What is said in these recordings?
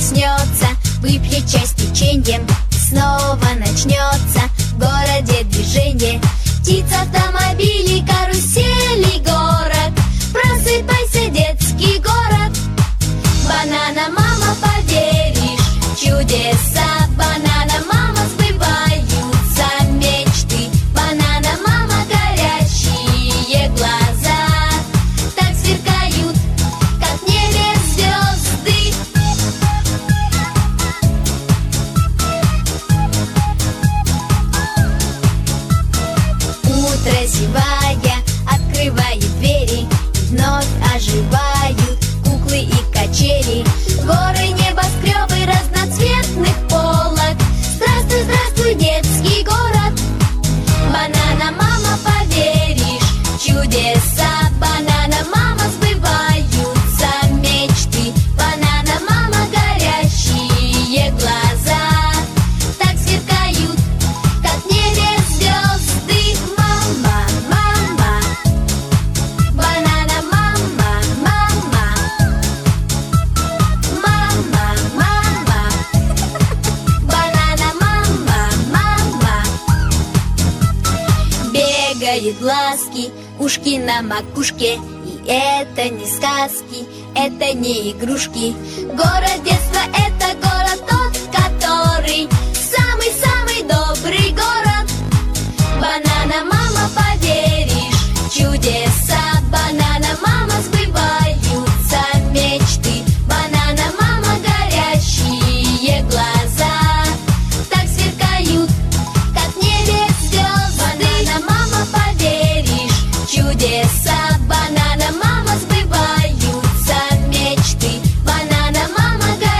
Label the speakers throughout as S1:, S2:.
S1: проснется, выпьет чай с печеньем, и снова начнется в городе движение. Птиц, автомобилей, карусели, город. Просыпайся, детский город. Банана, мама, поверишь в чудеса. Банана, мама, сбываются мечты. Банана, мама, горящие глаза так сверкают, как в небе звезды. Утро, зевая, открывает двери, вновь оживают куклы и качели. Горы, небоскребы разноцветных полок. Здравствуй, здравствуй, детский город. Банана, мама, поверишь в чудеса. Банана, мама, сбываются мечты. Банана, мама, горящие глаза так сверкают, как в небе звезды. Мама, мама, банана, мама, мама, мама, мама, банана, мама, мама. Бегают глазки, ушки на макушке. И это не сказки, это не игрушки. Город детства — это город тот, который самый-самый добрый город. Банана, мама, поверишь в чудеса. Банана, мама, сбываются мечты. Банана, мама, горящие глаза так сверкают, как в небе звезды. Банана, мама, поверишь в чудеса. Банана, мама, сбываются мечты. Банана, мама, горящие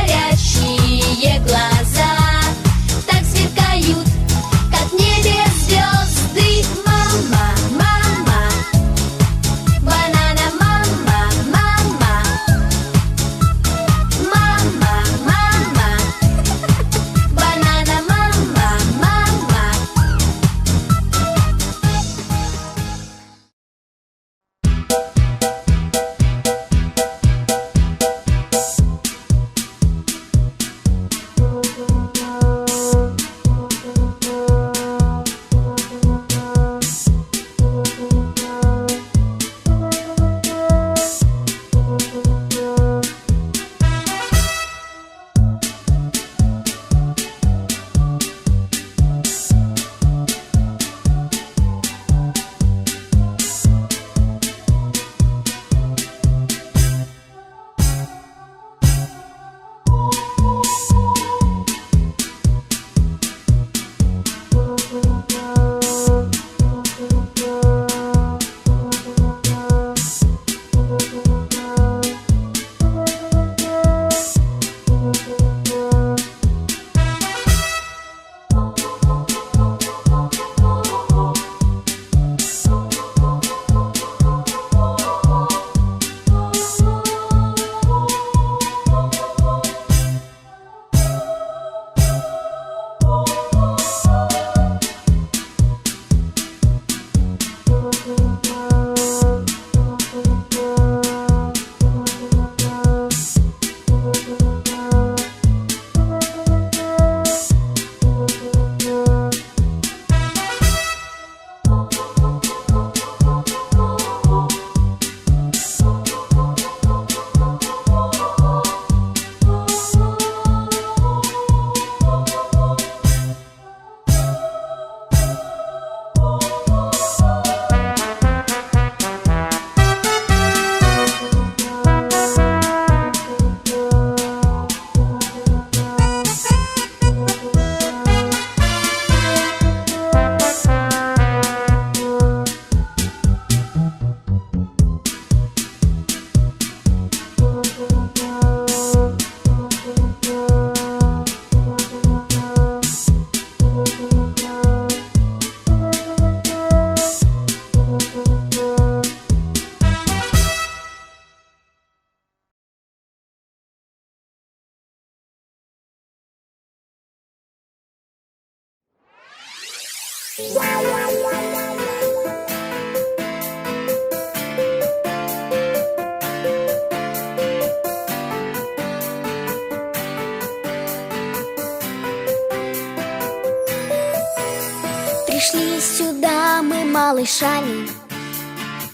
S1: сюда мы малышами,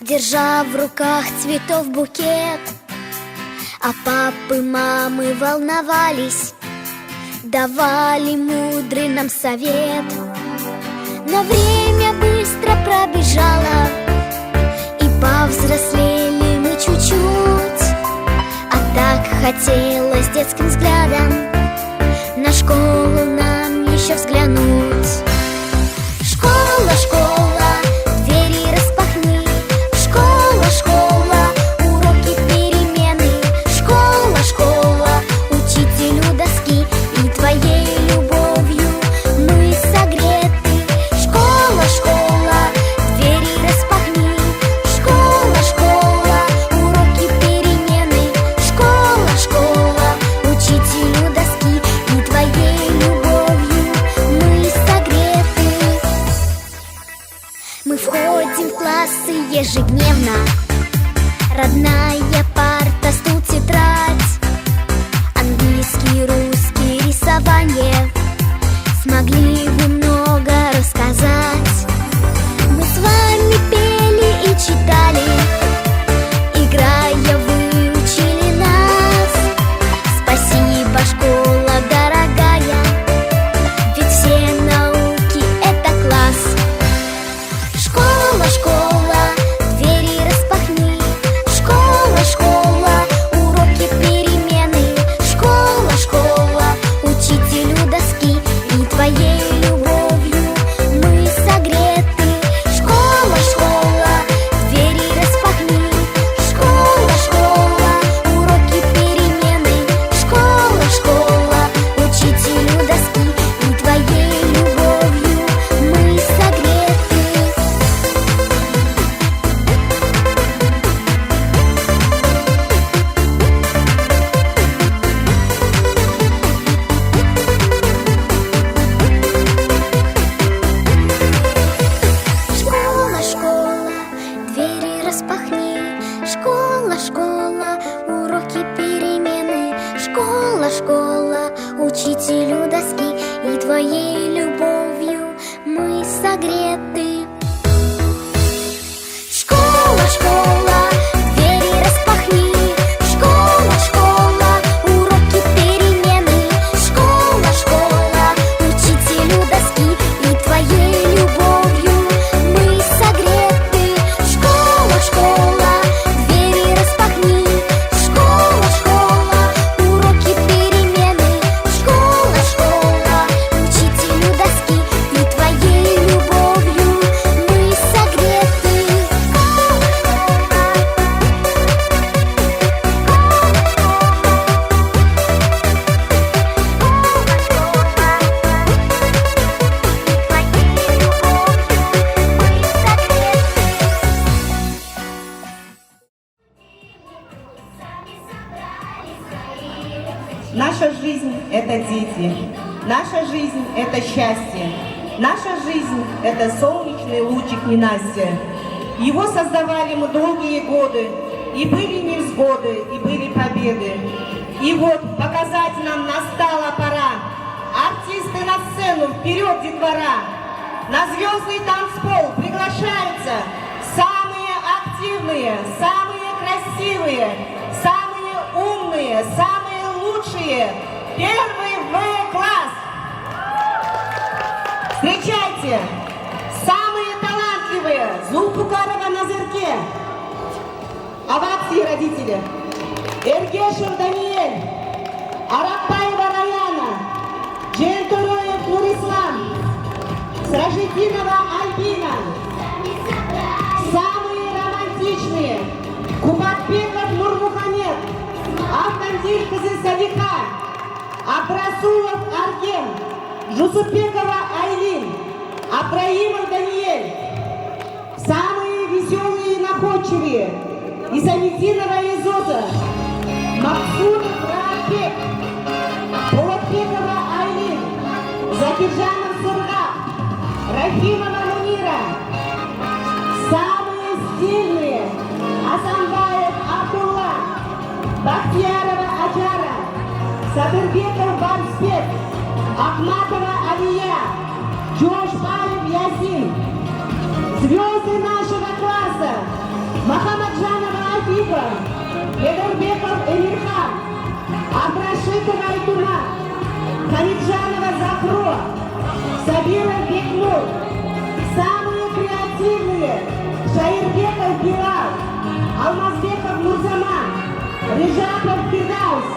S1: держа в руках цветов букет. А папы, мамы волновались, давали мудрый нам совет. Но время быстро пробежало, и повзрослели мы чуть-чуть. А так хотелось детским взглядом на школу нам еще взглянуть. Школа, школа, двери распахни. Школа, школа, уроки, перемены. Школа, школа, учителю доски, и твоей любовью мы согреты. Школа, школа, двери распахни. Школа, школа, уроки, перемены. Школа, школа, учителю доски, и твоей любовью мы согреты. Мы входим в классы ежедневно. Родная парта, стул, тетрадь. Английский, русский, рисование. Смогли вы много рассказать. Мы с вами пели и читали, играя выучили нас. Спасибо, школа дорогая, ведь все науки — это класс. Школа, школа, двери распахни. Школа, школа, уроки, перемены. Школа, школа, учителю доски, и твоей любовью мы согреты. Школа, школа, двери распахни. Школа, школа, уроки, перемены. Школа, школа, учителю доски, и твоей любовью мы согреты. Школа, школа, двери распахни. Школа, школа, уроки, перемены. Школа, школа, учителю доски, и твоей любовью мы согреты. Школа, школа, двери распахни. Школа, школа, уроки, перемены. Школа, школа, учителю доски, и твоей любовью мы согреты. Школа, школа, двери распахни. Школа, школа, уроки, перемены. Школа, школа, учителю доски, и твоей любовью мы согреты.
S2: Наша жизнь – это дети, наша жизнь – это счастье, наша жизнь – это солнечный лучик ненастья. Его создавали мы долгие годы, и были невзгоды, и были победы. И вот показать нам настала пора. Артисты на сцену, вперед, детвора! На звездный танцпол приглашаются самые активные, самые красивые, самые умные, самые лучшие. Первый В-класс. Встречайте, самые талантливые. Зулпукарова Назерке. Овации, родители. Эргешев Даниэль. Арапаева Раяна. Джентуроев Нурислам. Сражетинова Альбина. Самые романтичные. Кубатбеков Нурмухамед. Автандиль Кызылсадиха. Абрасулов Арген. Жусупекова Айлин. Абраимов Даниэль. Самые веселые и находчивые. Исамидинова Изота. Максудов Раапбек. Полотбекова Айлин. Закиржанов Сургап. Рахимова Мунира. Самые стильные. Асанбаев Абдулла. Бахтиярова Аджара. Садырбеков Барсбек. Ахматова Алия. Джош Палев Ясин. Звезды нашего класса. Махамаджанова Афифа, Эдербеков Эмирхан, Абрашитова Айтуна, Хариджанова Захро, Сабиров Бекнур. Самые креативные Шаирбеков Билал, Алмазбеков Мурзаман, Рижапов Фирдаус.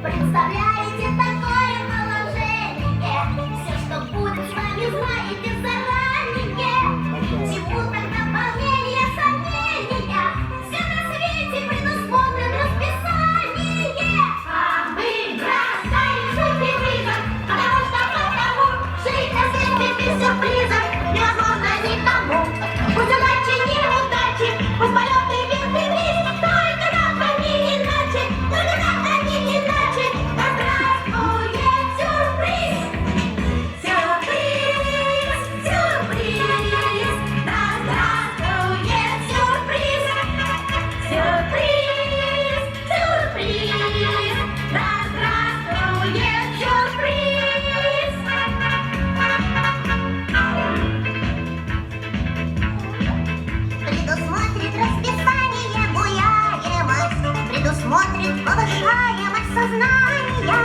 S1: Представляете такое положение? Все, что будет с вами, знаете заранее. Чему тогда волнение, сомнения? Все на свете предусмотрено расписание. А мы бросаем сюрпризом, потому жить на свете без сюрпризов невозможно никому. Пусть удачи, неудачи, пусть полеты вверх и вниз, только нам они иначе, только нам они иначе. Да здравствует сюрприз! Сюрприз! Сюрприз! Да здравствует сюрприз! Сюрприз! Сюрприз! Да здравствует сюрприз! Предусмотрит расписание буяемость, предусмотрит повышаемость сознания,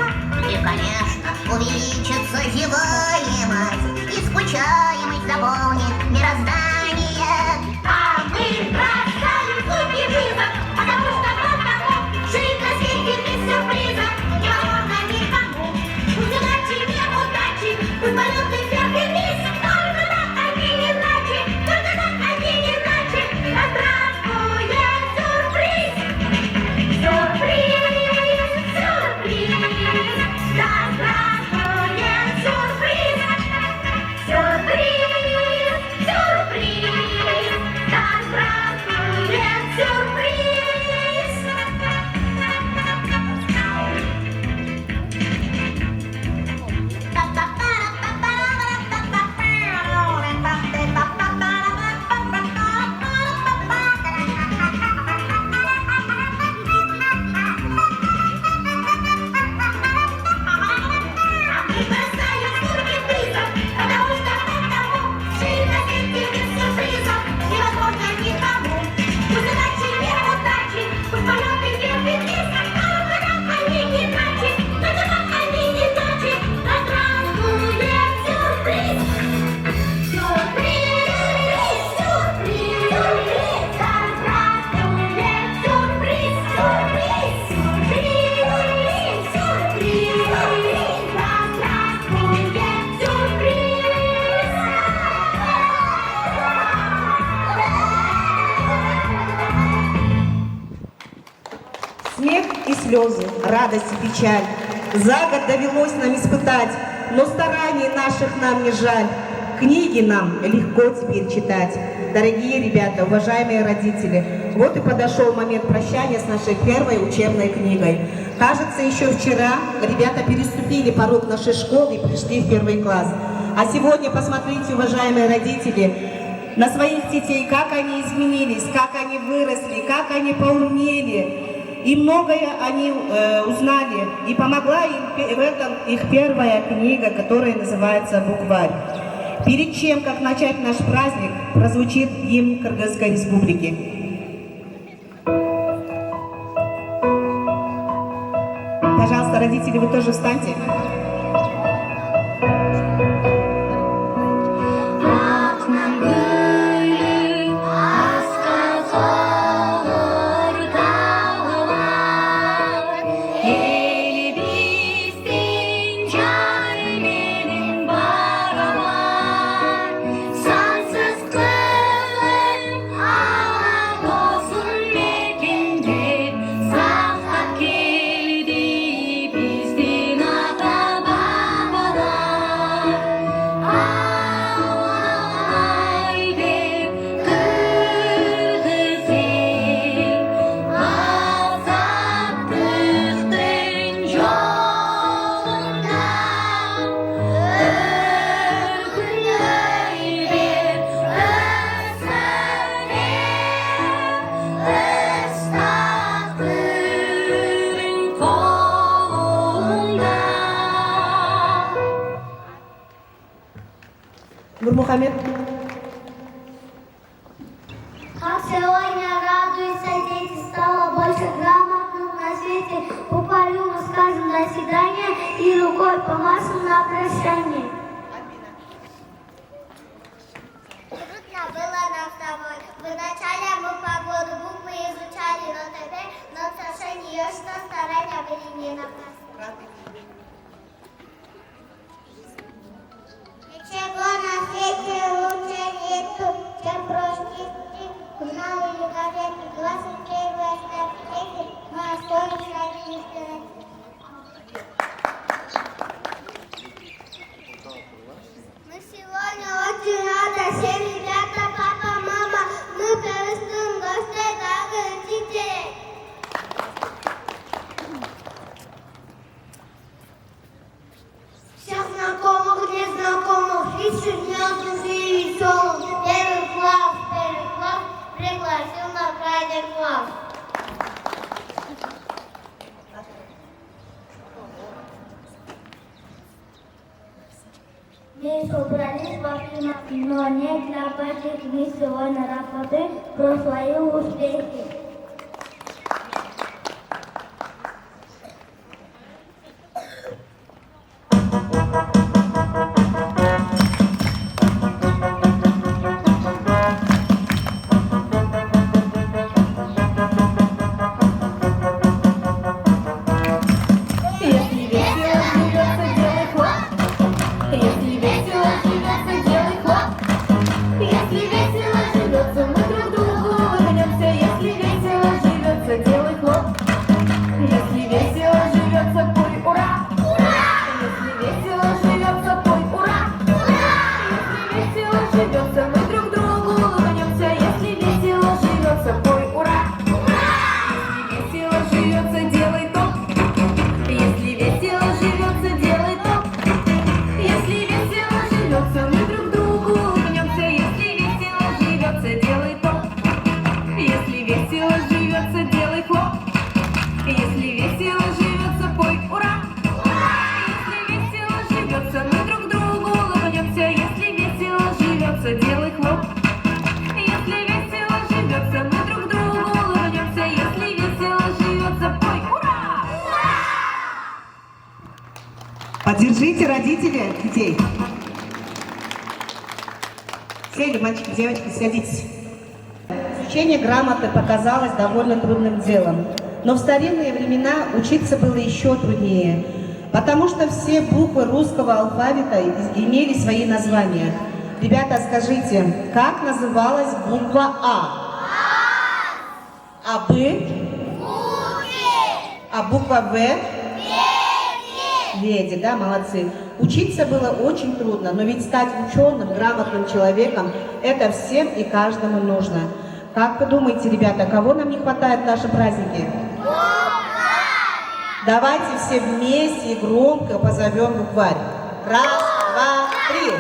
S1: и, конечно, увеличится зеваемость, и скучаемость заполнит мироздание. А мы бросаем зубки вызов, потому жить на свете без сюрпризов невозможно никому. Пусть удачи, неудачи, пусть полеты вверх и вниз, только так они иначе, только так они иначе. Да здравствует сюрприз! Сюрприз! Сюрприз! Да здравствует сюрприз! Сюрприз! Сюрприз! Да здравствует сюрприз!
S2: Смех и слезы, радость и печаль. За год довелось нам испытать, но стараний наших нам не жаль. Книги нам легко теперь читать. Дорогие ребята, уважаемые родители, вот и подошел момент прощания с нашей первой учебной книгой. Кажется, еще вчера ребята переступили порог нашей школы и пришли в первый класс. А сегодня посмотрите, уважаемые родители, на своих детей, как они изменились, как они выросли, как они поумнели. И многое они узнали, и помогла им в этом их первая книга, которая называется «Букварь». Перед чем, как начать наш праздник, прозвучит гимн Кыргызской Республики. Пожалуйста, родители, вы тоже встаньте.
S1: Sağ keldi bizden ata.
S2: Мухаммед.
S1: Как сегодня радуются дети, стало больше грамотных на свете. Буквально мы скажем до свидания и рукой помашем на прощание. Трудно было нам с тобой. Вначале мы погоду буквы изучали, но теперь на совершение что старания были не напрасны. Ничего на свете лучше нету, чем прочесть журналы или газеты, 21 столетие, но остались одни литературы. Мы сегодня очень рады, все ребята, папа, мама, мы приветствуем гостей, дорогие родители. Всех знакомых, незнакомых, и серьезных, и веселых. Первый класс пригласил на крайний класс. Мы собрались вовремя, но не для больших дней сегодня работы про свои успехи.
S2: Поддержите родителей детей. Сели, мальчики, девочки, садитесь. Изучение грамоты показалось довольно трудным делом. Но в старинные времена учиться было еще труднее, потому что все буквы русского алфавита имели свои названия. Ребята, скажите, как называлась буква А? А Б? А буква В? Леди, да, молодцы. Учиться было очень трудно, но ведь стать ученым, грамотным человеком – это всем и каждому нужно. Как вы думаете, ребята, кого нам не хватает в нашем празднике? Давайте все вместе и громко позовем букварь. Раз, два, три.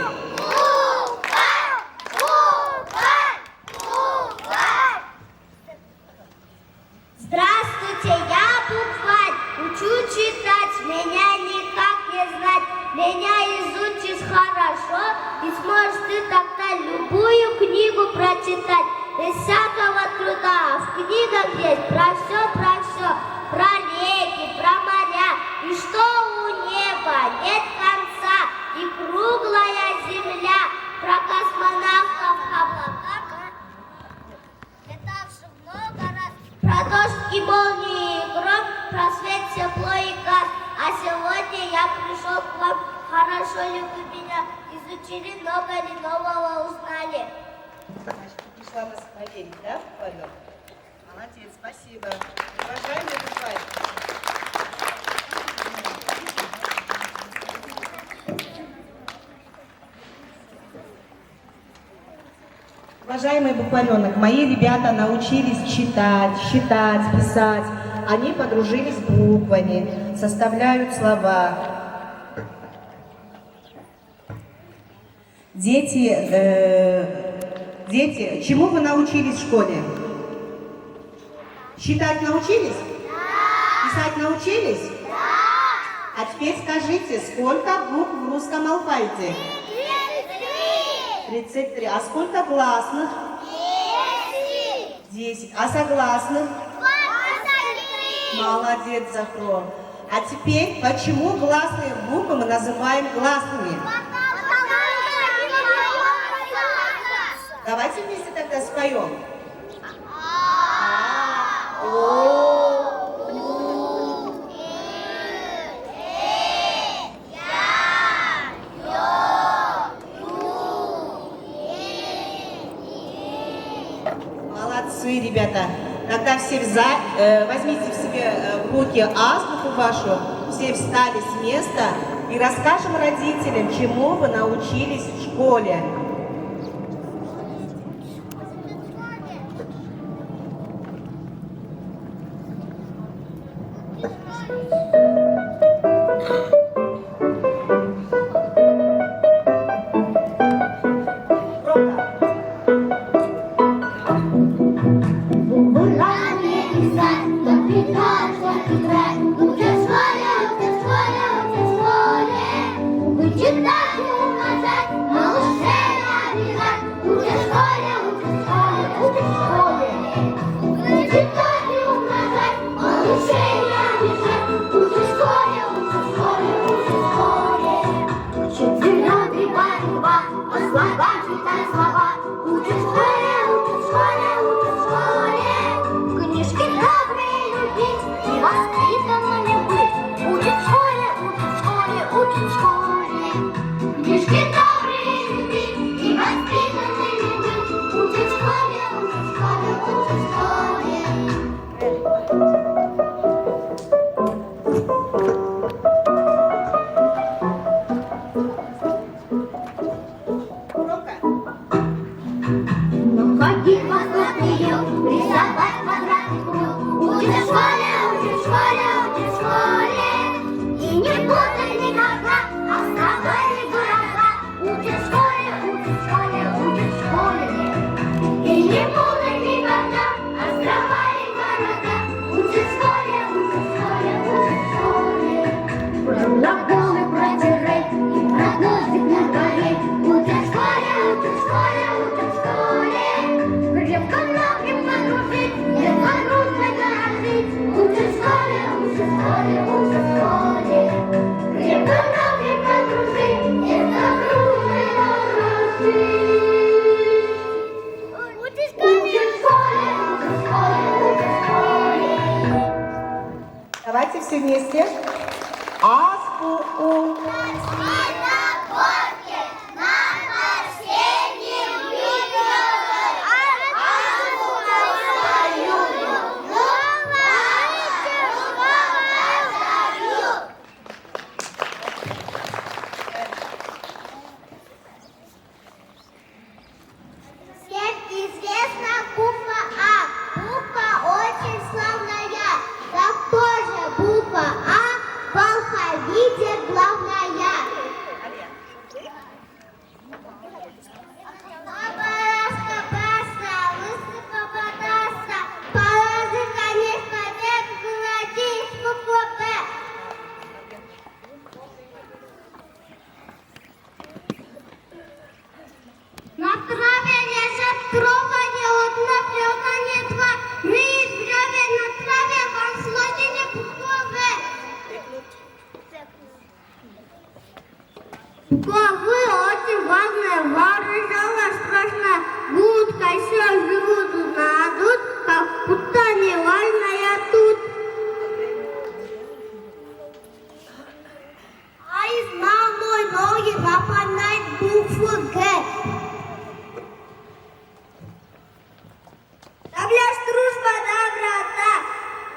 S1: Здравствуйте, я букварь, учу читать, меня никак не знать. Меня изучишь хорошо, и сможешь ты тогда любую книгу прочитать. Без всякого труда в книгах есть про все, про реки, про моря, и что у неба нет конца, и круглая земля, про космонавтов в облаках, летавших много раз, про дождь и молнии, и гром, про свет, тепло и газ. А сегодня я пришел к вам, хорошо ли вы меня изучили, много ли нового узнали?
S2: Пришла вас проверить, да, Павел? Молодец, спасибо. Уважаемый букварь. Уважаемый букваренок, мои ребята научились читать, считать, писать. Они подружились с буквами, составляют слова. Дети, чему вы научились в школе? Считать научились? Да. Писать научились? Да. А теперь скажите, сколько букв в русском алфавите? 33. 33. А сколько гласных? 10. А согласных?
S1: 23.
S2: Молодец, Захро. А теперь, почему гласные буквы мы называем гласными? Давайте вместе тогда споем. Молодцы, ребята. Тогда все возьмите в себе в руки азбуку вашу, все встали с места и расскажем родителям, чему вы научились в школе. Давайте все вместе. Азбуку.
S1: Всем известна буква А. Буква очень славная. Так тоже буква А в алфавите главная. Абараска баста, высыпа подasta. Положи, конечно, век, вылазишь букву Б. На траве лежат тропани, одна плёта, не два. Мы из брёвен на траве вам сложили букву В. Буквы очень важная, вооружена страшно. Будка еще живут, надут, как будто не важная тут. А из мамой ноги напоминает букву Г. Добляш, дружба, доброта.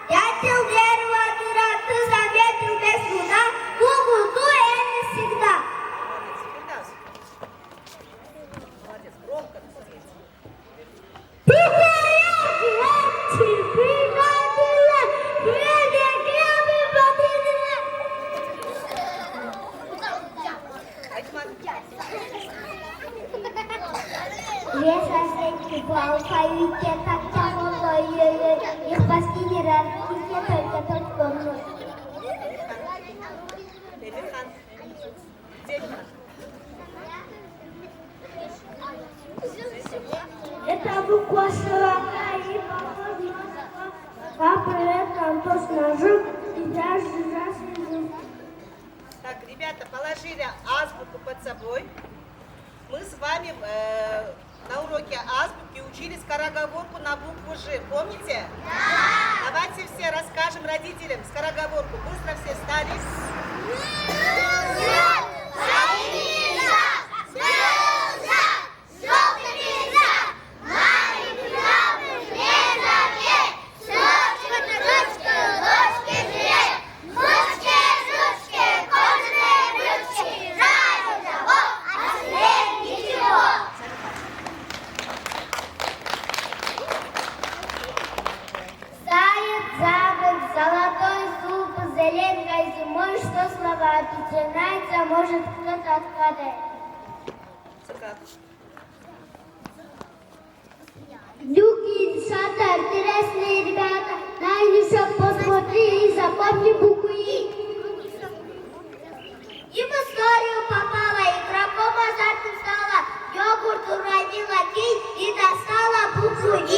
S1: Дятел, дерево, дура, ты заметил без труда. Богу ту не всегда. Лес осенний в алфавите, так тяжело, ой-ой-ой, их спаски не разбите, только вновь.
S3: широка и похожа а при этом точно жив и даже засвежу.
S2: Так, ребята, положили азбуку под собой. Мы с вами на уроке азбуки учили скороговорку на букву Ж. Помните? Да! Давайте все расскажем родителям скороговорку. Быстро все встали.
S3: Зеленкой зимой, что слова начинается, может кто-то отгадать. Люки, шатер, интересные ребята, на еще посмотри и запомни букву И. И в историю попала, игроком азартом стала, йогурт уронила кий и достала букву И.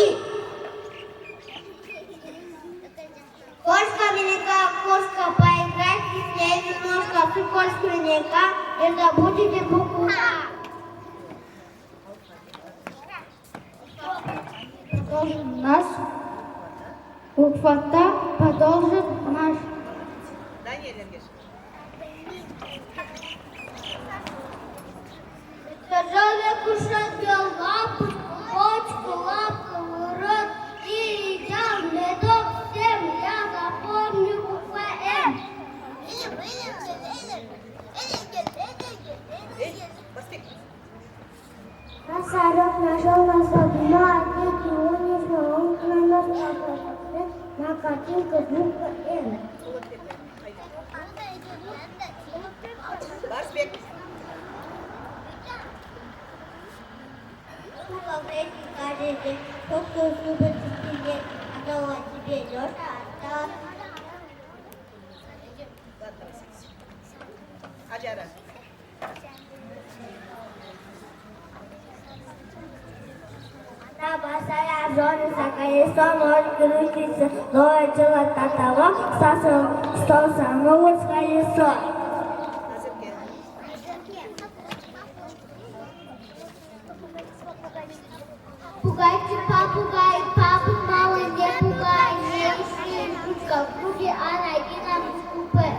S3: Кошка велика, кошка, поиграйте с ней немножко, ты кошка велика, и забудете букву А. Продолжим наш. Буква Т продолжит наш.
S2: Даниэль Ильич.
S3: Тяжелый кушать лапу, почку, лапку, рот и едят медок всем. Я запомню буква М. Носорог нашел носок, но дети его не знал, он на нос посмотрел, на картинку буква М.
S2: Барсбек.
S3: Во время каждый день, сколько зубы тебе, а то тебе Леша осталось.
S2: Ладно, Аджара.
S3: Она босая, жжёнится, колесо может крутиться, но дело от того, что само колесо.
S2: Назывки.
S3: Пугайте попугай, папу мало не пугай, не ищи ручка в круге, а найди нам в купе.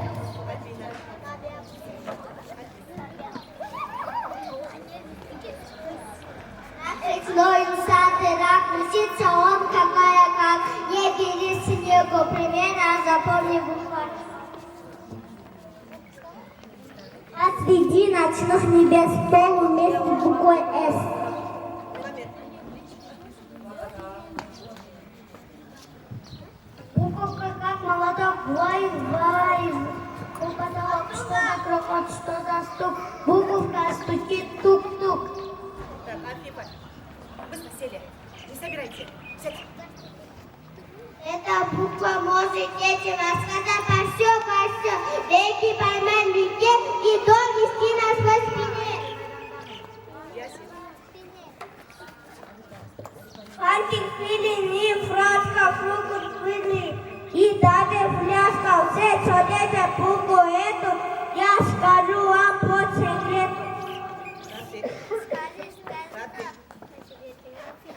S3: Речной усатый рак, лисица он какая как, не бери снегу, примерно запомни буква. А среди ночных небес пол вместе с буквой С. Буковка как молоток, вай. У потолок, что за крокот, что за стук, буковка стучит тук-тук.
S2: Так, Архипа. Быстро сели. Не собирайте. Сядь.
S3: Эта буква может детям рассказать по все. Реки поймать в реке и довести нас по спине.
S2: Ясен.
S3: Фантик пили, не фратка, фрукт пили. И даже пляска, все, что это букву эту, я скажу вам по секрету.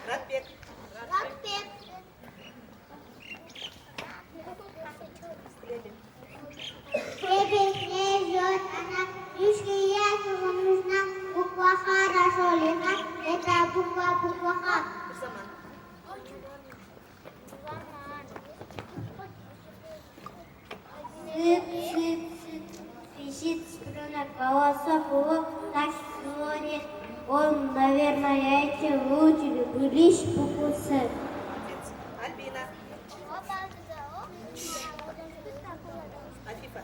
S2: Радбек.
S3: Хлебик не ждет, она лишний яйца вам нужна. Буква Х хорошо лежит, это буква Х.
S2: Саман.
S3: Висит струнок голосов его, так сегодня он, наверное, эти выучили, лишь букву С.
S2: Альбина. Архипа.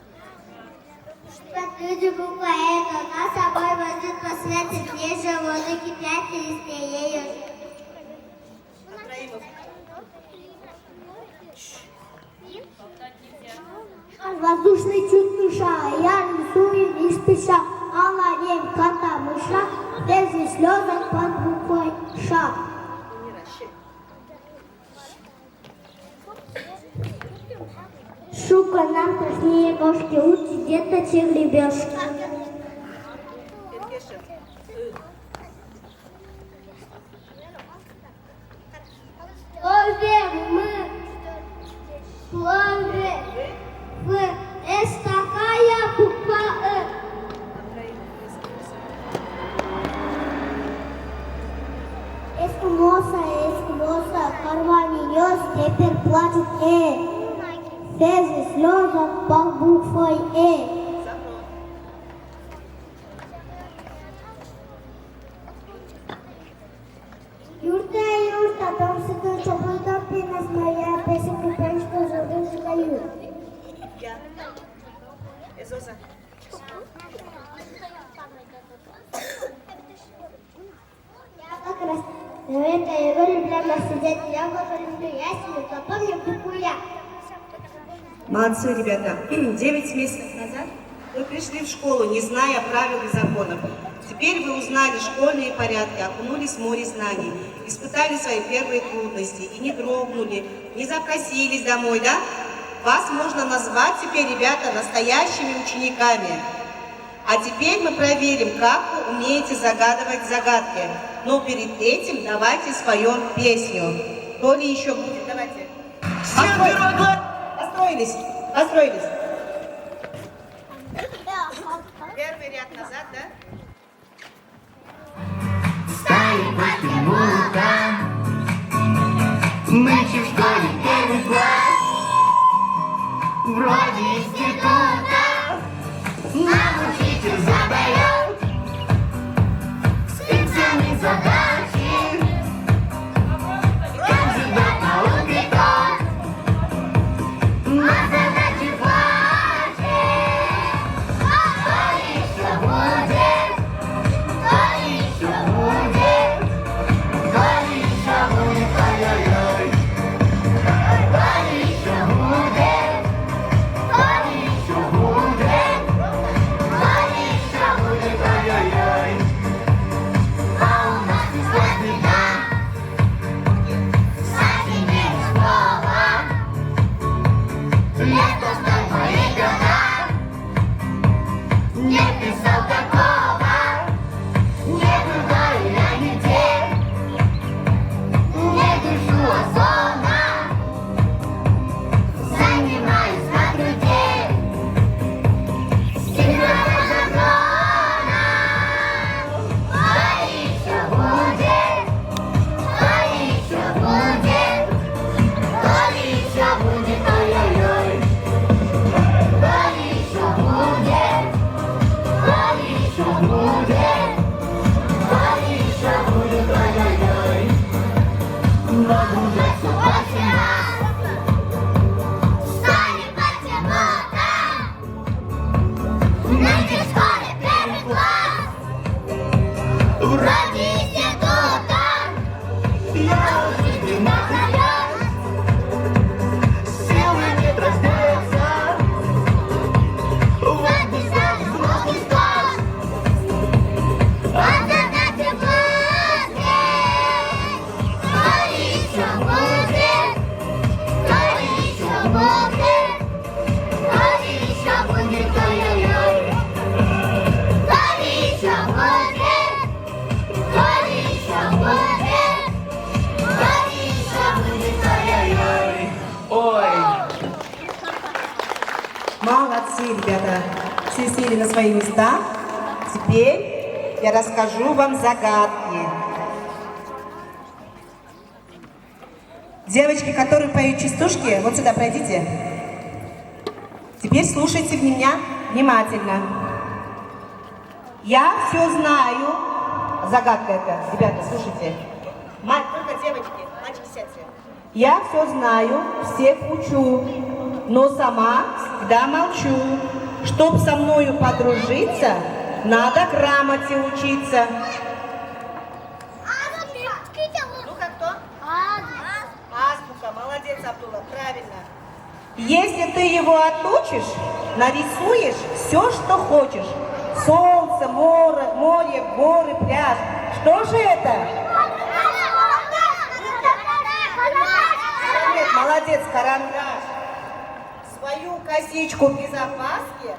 S3: Люди буква эта, на собой возит по свету, свежего воздухе, пять листей ее.
S2: Ибраимов.
S3: Воздушный чуть мыша, я рисую не спеша, оладень, кота, мыша, без слезок под буквой Ш.
S2: Мира.
S3: Шутка нам страшнее кошки, лучше где-то чем ребёшки. Слове мы, слове в, есть такая буква Эскимоса, кармане нес, теперь плачет Слезы, слезы под буквой Юрта, там сидит теплый дом, пена моя, песенка, песенка, задаю. Я как раз это его люблю сидеть, я тоже люблю, я себе запомню букву Я.
S2: Молодцы, ребята. 9 месяцев назад вы пришли в школу, не зная правил и законов. Теперь вы узнали школьные порядки, окунулись в море знаний, испытали свои первые трудности и не дрогнули, не запросились домой, да? Вас можно назвать теперь, ребята, настоящими учениками. А теперь мы проверим, как вы умеете загадывать загадки. Но перед этим давайте споем песню. Кто ли еще будет? Давайте. Построились. Первый ряд назад, да?
S4: Стали почему-то нынче в школе первый класс. Вроде института нам учитель задает специальные задачи. Кандидат науки тот на задачи плачет. Что еще будет? Что еще будет? Что еще будет? Ой-ой-ой. Что еще будет? Что еще будет? Что еще будет? Ой-ой-ой. А у нас здесь беда. Кстати, не школа. Лето стал мои года. Не писал такого. Не бываю я нигде, не дышу озона, занимаюсь на труде, всегда разогнана. Что еще будет? Что еще будет? Что еще будет? Ой-ой-ой. Что еще будет? Что еще будет? Что еще будет? Ой-ой-ой. Могу же все вчера. Стали почему-то нынче в школе первый класс. Вроде института я учитель нахожусь. Силы нет раздеться. Вот бежали звуки слов. А задача платье. Что еще будет? Что еще будет? Что еще будет? Ой-ой-ой. Что еще будет? Что еще будет? Что еще будет? Ой-ой-ой.
S2: Молодцы, ребята. Все сели на свои места. Теперь я расскажу вам загадки. Девочки, которые поют частушки, вот сюда пройдите. Теперь слушайте меня внимательно. Я все знаю. Загадка это. Ребята, слушайте. Только девочки, мальчики сядьте. Я все знаю, всех учу, но сама всегда молчу. Чтоб со мною подружиться, надо грамоте учиться. Ну-ка, кто? Азбука. Молодец, Абдулла, правильно. Если ты его отучишь, нарисуешь все, что хочешь. Солнце, море, горы, пляж. Что же это? Нет, молодец, карандаш. Свою косичку без опаски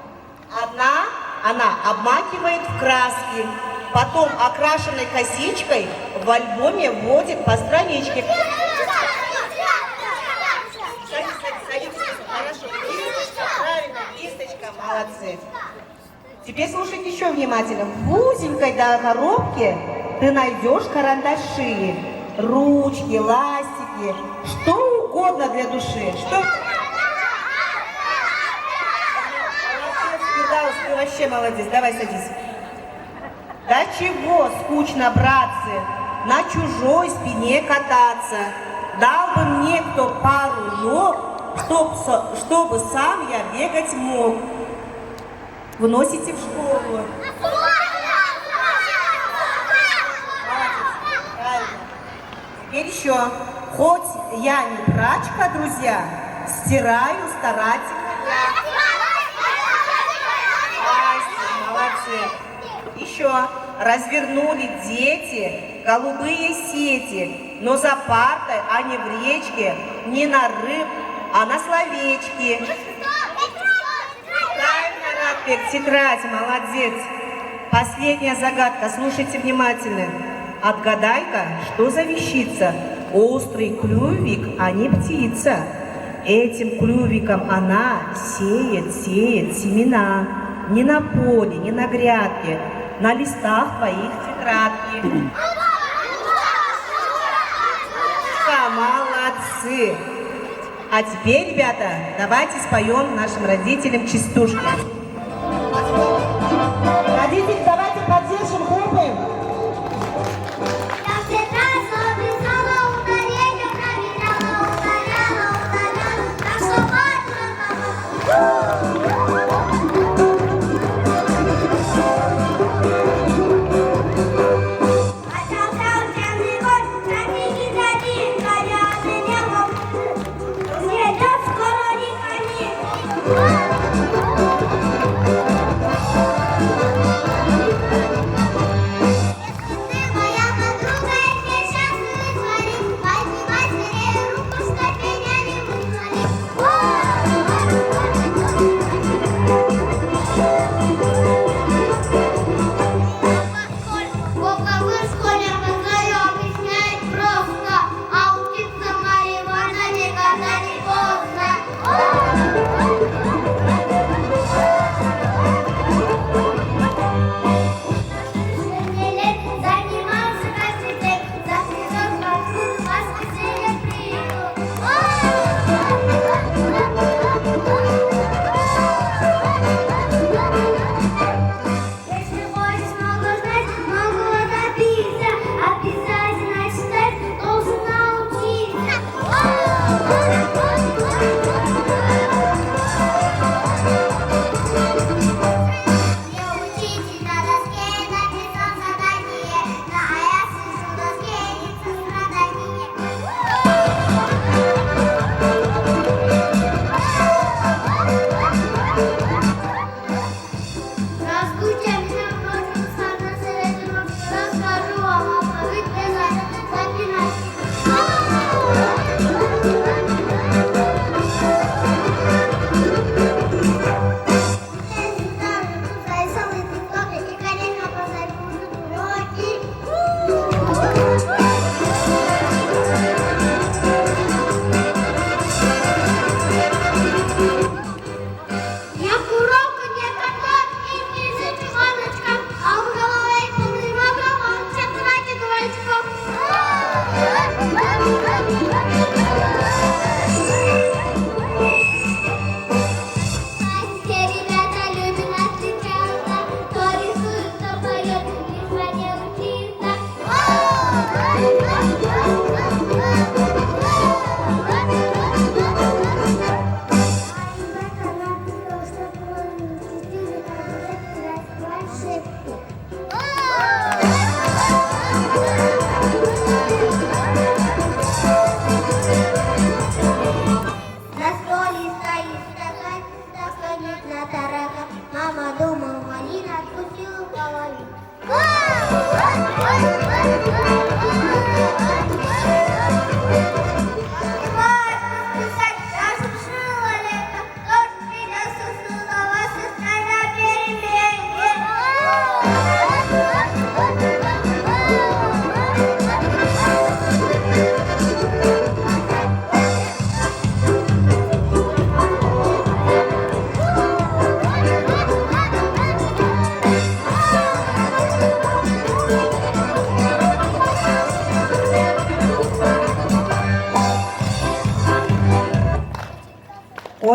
S2: она обмакивает в краски. Потом окрашенной косичкой в альбоме вводит по страничке. Садитесь. Хорошо. Кисточка, правильно, кисточка, молодцы. Теперь слушайте еще внимательно. В узенькой коробке ты найдешь карандаши, ручки, ластики, что угодно для души. Что... Ты вообще молодец, давай садись. До чего скучно, братцы, на чужой спине кататься. Дал бы мне кто пару ног, чтобы сам я бегать мог. Вносите в школу. Правильно. Теперь еще. Хоть я не прачка, друзья, стираю старательно. Молодцы. Еще развернули дети голубые сети, но за партой, а не в речке, не на рыб, а на словечки. Правильно, Радбек, тетрадь, молодец. Последняя загадка, слушайте внимательно. Отгадай-ка, что за вещица? Острый клювик, а не птица. Этим клювиком она сеет семена. Не на поле, не на грядке, на листах твоих тетрадки. Молодцы! А теперь, ребята, давайте споем нашим родителям частушки. Родители, давайте поддержим, хлопаем.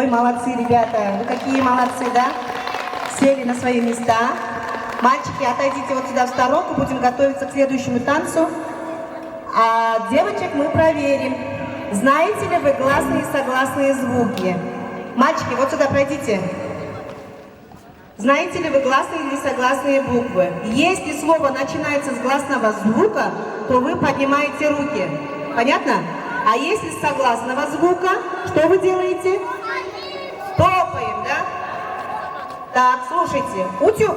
S2: Ой, молодцы, ребята. Вы какие молодцы, да? Сели на свои места. Мальчики, отойдите вот сюда в сторонку, будем готовиться к следующему танцу. А девочек мы проверим. Знаете ли вы гласные и согласные звуки? Мальчики, вот сюда пройдите. Знаете ли вы гласные или согласные буквы? Если слово начинается с гласного звука, то вы поднимаете руки. Понятно? А если с согласного звука, что вы делаете? Топаем, да? Так, слушайте. Утюг.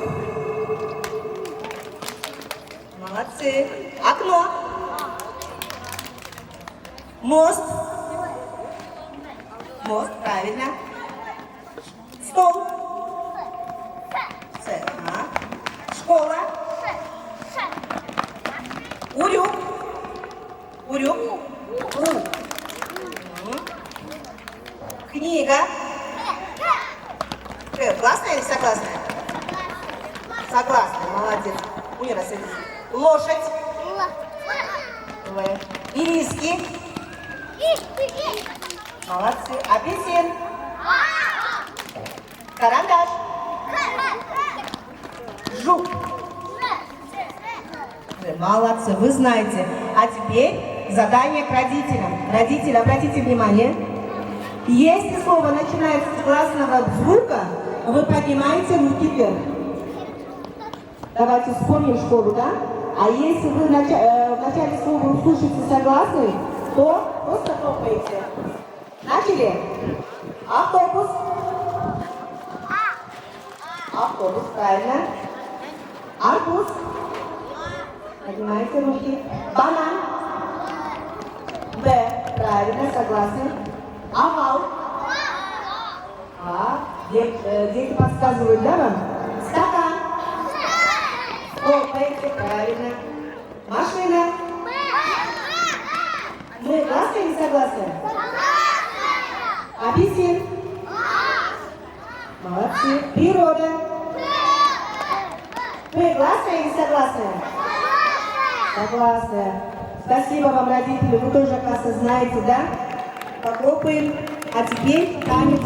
S2: Молодцы. Окно. Мост. Мост, правильно. Стол. Ага. Школа. Урюк. Урюк. Книга. Классная или согласная? Согласная, молодец. Уира, садись. Лошадь. Ириски. Молодцы. Апельсин. Карандаш. Жук. Молодцы, вы знаете. А теперь задание к родителям. Родители, обратите внимание. Если слово начинается с гласного звука, вы поднимаете руки вверх. Давайте вспомним школу, да? А если вы в начале слова услышите согласный, то просто топаете. Начали? Автобус. Автобус, правильно. Арбуз. Поднимайте руки. Банан. Б. Правильно, согласны. Овал. А. Дети подсказывают, да, вам? Стакан. Топаете, правильно. Машина. Мы гласные или согласны? Апельсин. Молодцы. Природа. Вы гласные или согласные? Согласные. Спасибо вам, родители. Вы тоже, оказывается, знаете, да? Похлопаем. А теперь танец.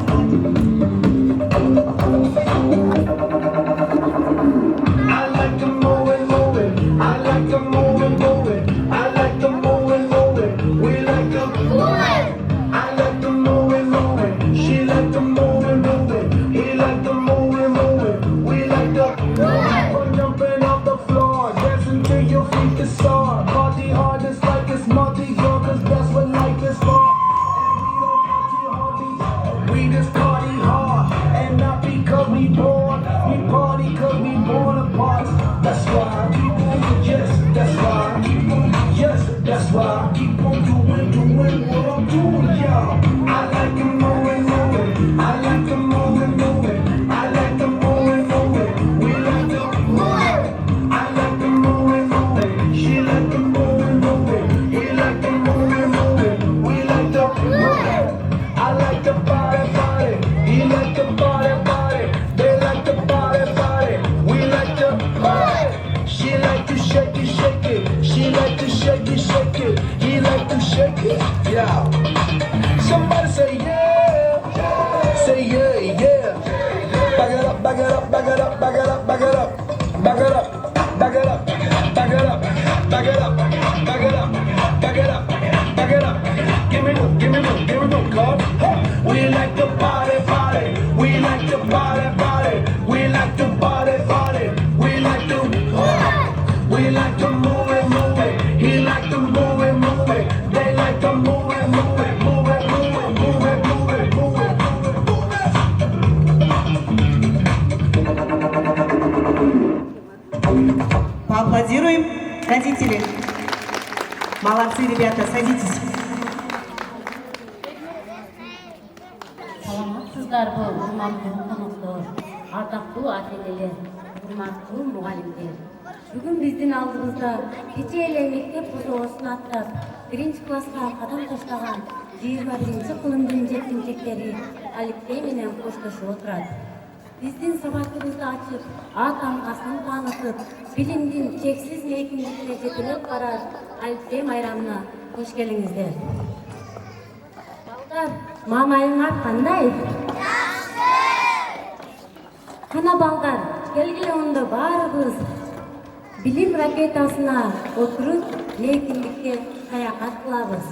S5: I like to move it, move it. I like to move it, move it. I like to move it, move it. We like to move it. I like to move it, move it. She like to move it, move it. He like to move it, move it. We like to move it. We're jumping off the floor, dancing till your feet is sore. Party hard, it's like it's multi-floor, 'cause that's what life is for. We just party hard, and not because we bored. We party 'cause we born apart. That's why I keep on, yes, that's why I keep on, yes, that's why I keep on doing what I'm doing, y'all. I like to move it, move it. I like to move it, move it. I like to move it, move it. We like to move it. I like to move it, move it. She like to move it, move it. He like to move it, move it. We like to move it. I like to party, party. He like to party, party. They like to party, party. We like to party. She like to shake it, shake it. She like to shake it, shake it. He like to shake it, yeah. Somebody say yeah. Say yeah, yeah. Back it up, back it up, back it up, back it up, back it up. Back it up, back it up, back it up, back it up, back it up, back it up, back it up. Give me more, give me more, give me more, God. We like to party, party. We like to party, party. We like to party, party. We like to, we like to move it, move it. He like to move it, move it. They like to move it, move it, move it, move it, move it, move it, move it, move it.
S2: Поаплодируем, родители. Молодцы, ребята, садитесь.
S6: Саламатсыздар бұл урматтуу коноктор, ардактуу ата-энелер, урматтуу мугалимдер. Бүгүн биздин алдыбызда кечээ эле мектеп бузоосун аттап, 1-класска кадам таштаган 21-кылымдын жеткинчектери алектей менен коштошуп отурат. Биздин сабагыбызды ачып, А тамгасын таанытып, билимдин чексиз мейкиндигине жетелеп барар алектей майрамына кош келиңиздер. Балдар, мамайыңар кандай? Кана балдар, келгиле ондо баарыбыз билим ракетасына отуруп лейкиндикке саякат кылабыз.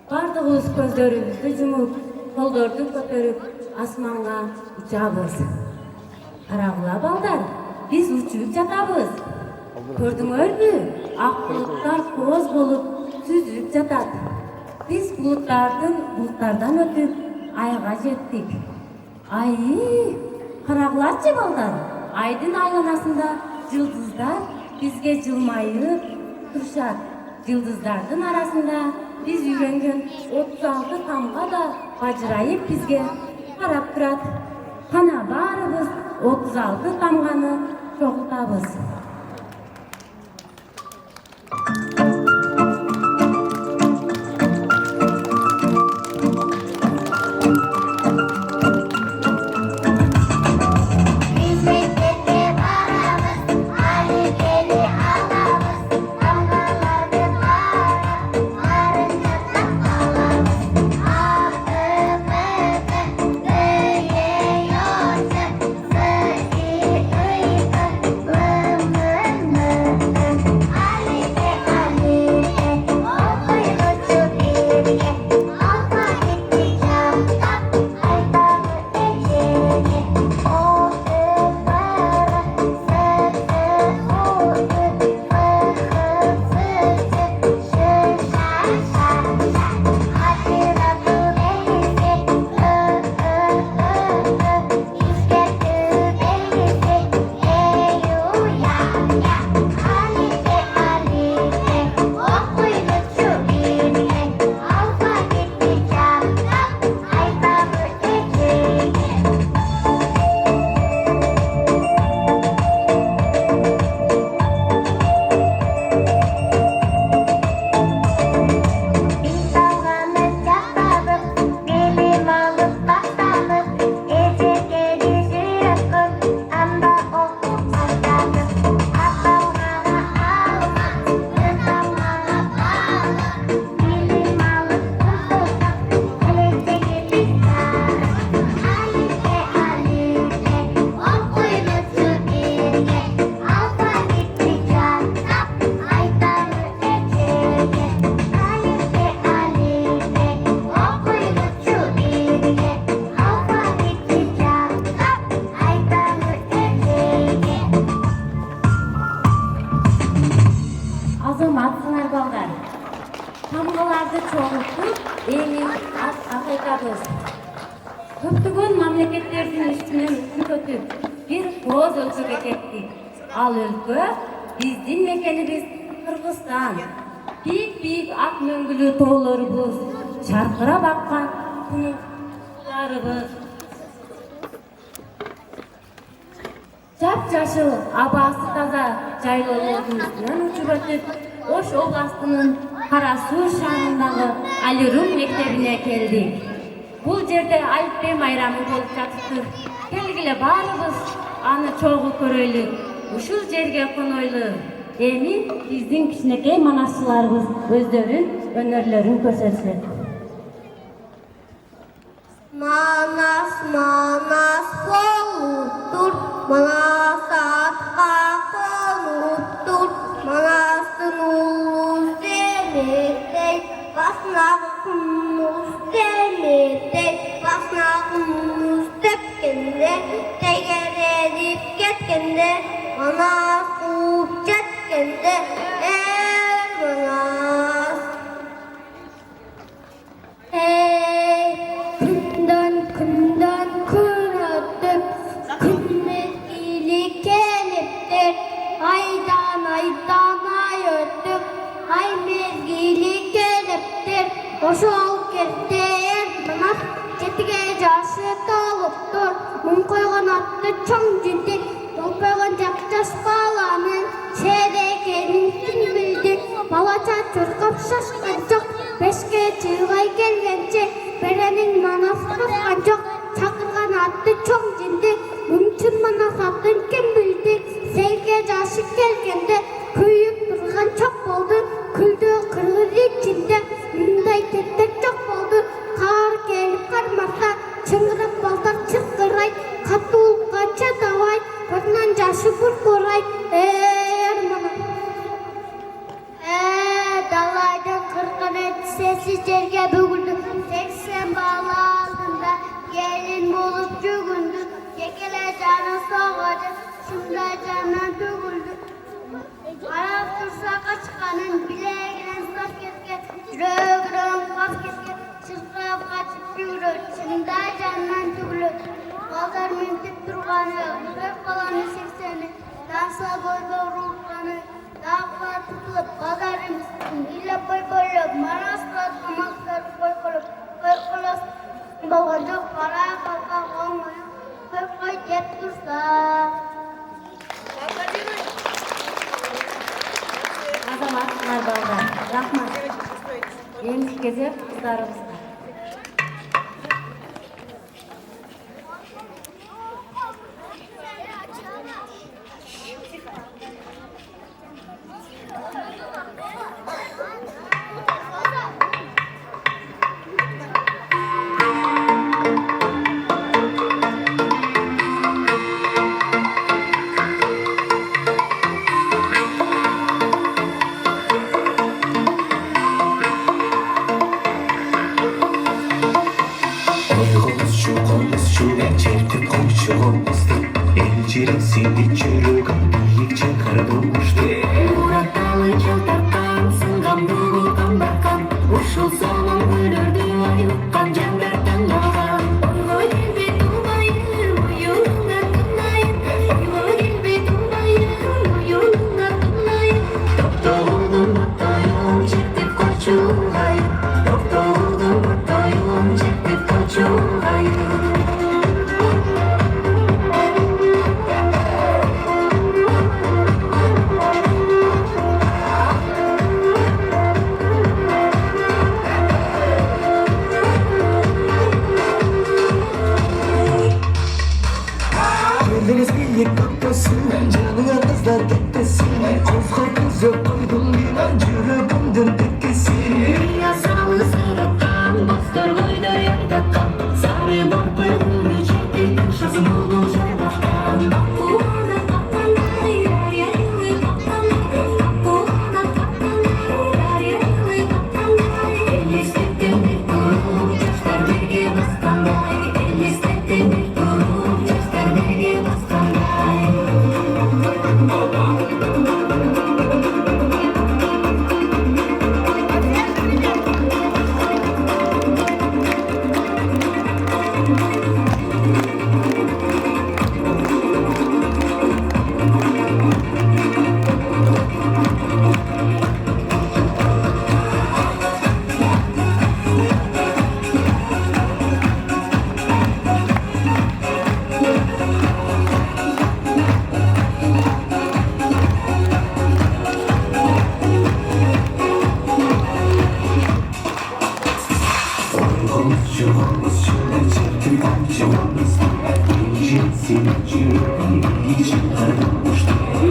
S6: Бардыгыбыз көздөрүбүздү жумуп, колдорду көтөрүп, асманга учабыз. Карагыла балдар, биз учуп жатабыз. Көрдүңөрбү? Ак булуттар кооз болуп сүзүлүп жатат. Биз булуттардан өтүп айга жеттик. Ай, карагылачы балдар, айдын айланасында жылдыздар бизге жылмайып турушат. Жылдыздардын арасында биз үйрөнгөн 36 тамга да бажырайып бизге карап турат. Кана баарыбыз 36 тамганы чогултабыз. Азаматсыңар балдар, тамгаларды чоңутуп, эми акайтабыз. Көптөгөн мамлекеттердин үстүнөн үстүн өтүп, бир кооз өлкөгө кеттик. Ал өлкө биздин мекенибиз Кыргызстан. Бийик ак мөңгүлүү тоолорубуз, чаркырап аккан кунуктарыбыз. Жап-жашыл, абасы таза жайлоолордун үстүнөн учуп өтүп, Ош областынын Кара Суу шаарындагы Алирум мектебине келдик. Бул жерде Алпе майрамы болуп жатыптыр. Келгиле баарыбыз аны чогуу көрөлү. Ушул жерге конойлу. Эми биздин кичинекей манасчыларыбыз өздөрүн өнөрлөрүн көрсөтсүн.
S3: Манас болуп тур, манас атка конуп тур, манастын улуу семетей, басынагы кумуз семетей, басынагы муз тепкенде, тегерелип кеткенде, манас кууп жеткенде, манас. Күндөн күн өтүп, күн мезгили келиптир. Айдан ай өтүп, ай мезгили келиптир. Ошол кезде манас жетиге жашы толуптур. Муң койгон атты чоң жинтик, толпойгон жап-жаш баланын шерекенин ким билди. Балача чуркап шашкан жок, 5ке чыгай келгенче беренин манас баскан жок. Чакырган атты чоң жинди, мумчун манас атын ким билди. Сейге жашы келгенде күйүп турган чок болду. Күлдү кыргыз ичинде мындай теттек жок болду. Кар келип кармаса чыңгырап балдар чыркырайт, катуулукка şükür koray.
S4: Dağlardan kırkına sessiz yerge bugüldü. 80 bağlı altında gelin bulup cügündü. Yekele canı soğudu, şunda canına döküldü. Arap dursa kaçkanın bileğine saf ketken, yüreğine kaf ketken, çırpıp kaçıp yürür, şunda canından dökülür. Kaldır mintip durganı, yüzler kalanı 80'i, dansa boy boy ruhlanı, dağlar tutulup, kaldarım üstün, ile boy boylup, maraslar, kamaklar boy kolup, boy kolos, boğacak, para kalka olmuyor, boy koy dep dursa.
S6: Azamat Narbağ'da. Rahmat. Yeni gezip kızlarımızda.
S5: Elçirесinde çürüген биікче кырдылмышты
S7: Ураталы жылтаркан, сынған буылған барқан, ушул сонун күйлөрдү айыккан жандар таңдалган. Ойго келбей турбайын, оюнуңа тынайын, ойго келбей турбайын, оюнуңа тынайын. Токтолдум тоюн чектеп кочулгайын, токтолдум тоюн чектеп кочулгайын.
S5: Deniz bilik kaptasın, canına kızlar tektesin. Kozga kız yok koydum liman, жүрөгүмдүн tekkesin.
S7: Ясалы сырыткан, бастыр койдой айдаткан, сары борпой кумру чекти, шазым болду жайбашкан. Аккуада капкандай, дарыялы капкандай, аккуада капкандай, дарыялы капкандай. Элестеттим бир туруп, жаштар бирге баскандай, элестеттим бир туруп, жаштар бирге баскандай.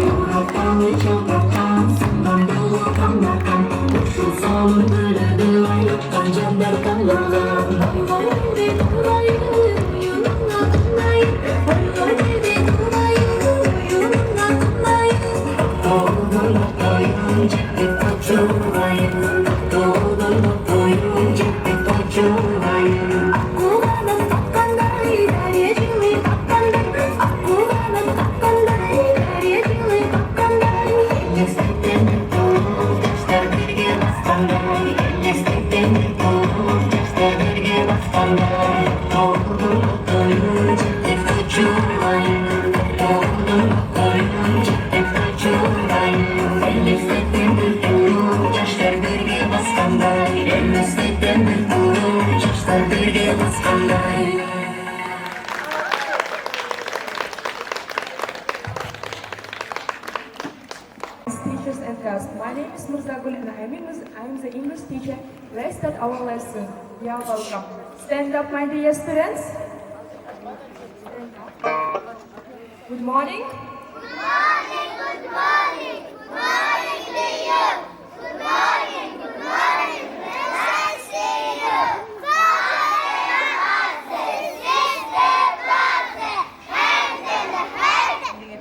S7: Ураталы жылтаркан, сынған буылған баркан, ушул сонун күйлөрдү айыккан жандар таңдалган. Ойго келбей турбайын, оюнуңа тынайын, ойго келбей турбайын, оюнуңа тынайын. Токтолдум тоюн чектеп кочулгайын, токтолдум тоюн чектеп кочулгайын. Аккуадан капкандай, дарыя жылы капкандай, аккуадан капкандай, дарыя жылы капкандай. Элестеттим бир туруп, жаштар бирге баскандай, элестеттим бир туруп, жаштар бирге баскандай. Токтолдум тоюн чектеп кочулгайын, токтолдум тоюн чектеп кочулгайын. Элестеттим бир туруп, жаштар бирге баскандай, элестеттим бир туруп, жаштар бирге баскандай.
S8: Teachers and class, my name is Murzagul and I am the English teacher. Let's start our lesson. You are welcome. Stand up, my dear students. Good morning.
S4: Good morning, good morning, good morning to you. Good morning, good morning, nice to see you. Father, sister, brother, hand in hand, you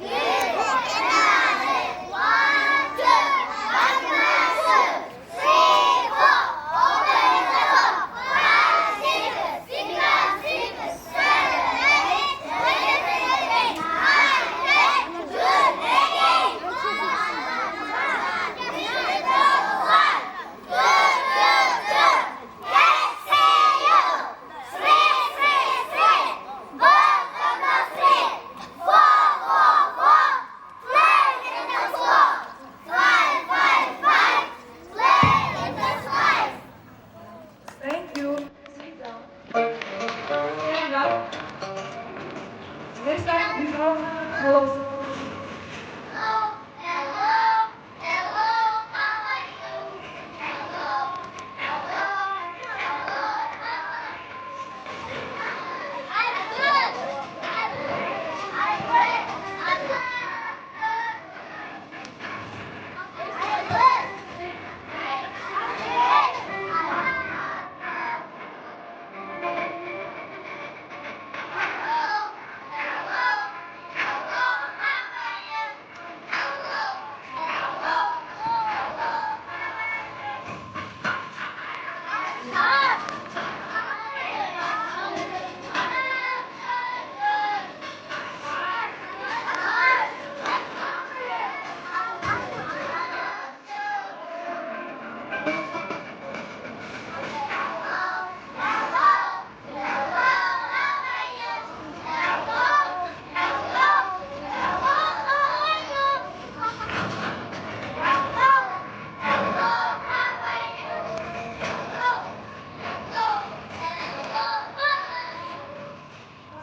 S8: hello.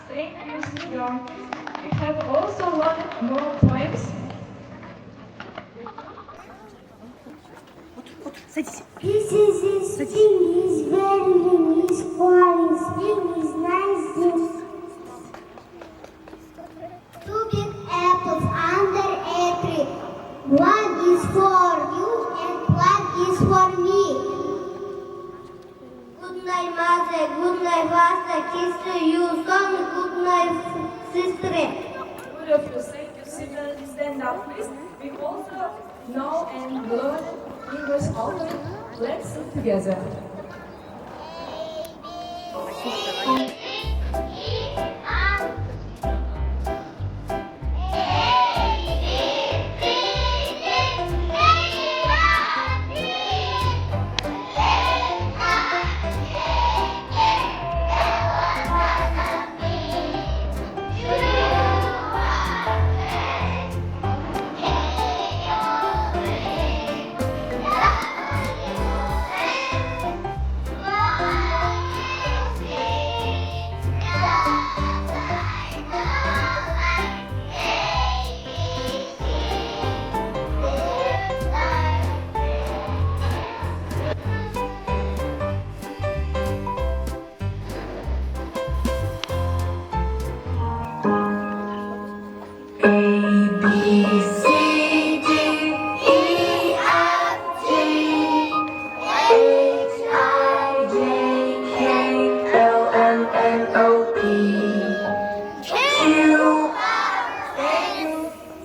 S8: Thank you, Signor. We have also one more poems.
S3: This is his thing, he's very, he's far, his thing is nice, he's
S4: Two big apples under a tree. One is for you and one is for me. Good night, mother. Good night, father. Kiss you, son. Good night, sister.
S8: Good of you. Thank you, Signor. Stand up, please. We also know and learn English alphabet. Let's sing together.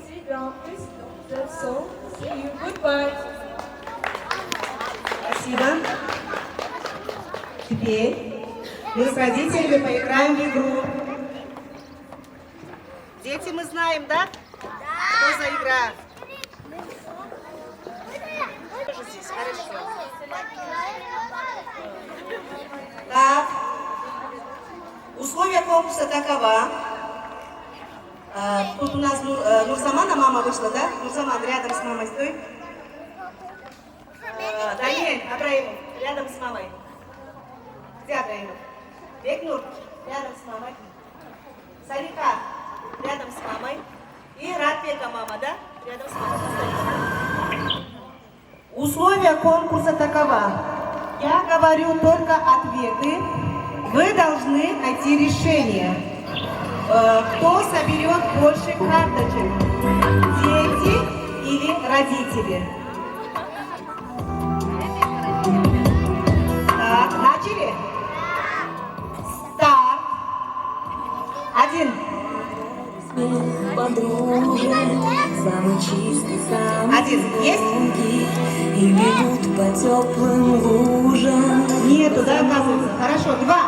S8: Sit down, please. That's all. See you. Goodbye.
S2: Спасибо. Теперь мы с родителями поиграем в игру. Дети, мы знаем, да? Что за игра? Тоже здесь, хорошо. Так, условия конкурса такова. Тут у нас Нурсамана мама вышла, да? Нурсаман, рядом с мамой стой. Даниэль, Абраимов, рядом с мамой. Где Абраимов? Бекнур, рядом с мамой. Салика, рядом с мамой. И Радбека мама, да? Рядом с мамой. Условия конкурса такова. Я говорю только ответы. Вы должны найти решение. Кто соберет больше карточек? Дети или родители? Так, начали? Старт. Один.
S7: Подружен, самый чистый, самый
S2: Один. Есть?
S7: тонкий, и бегут по теплым лужам.
S2: Нету, да, оказывается? Хорошо, два.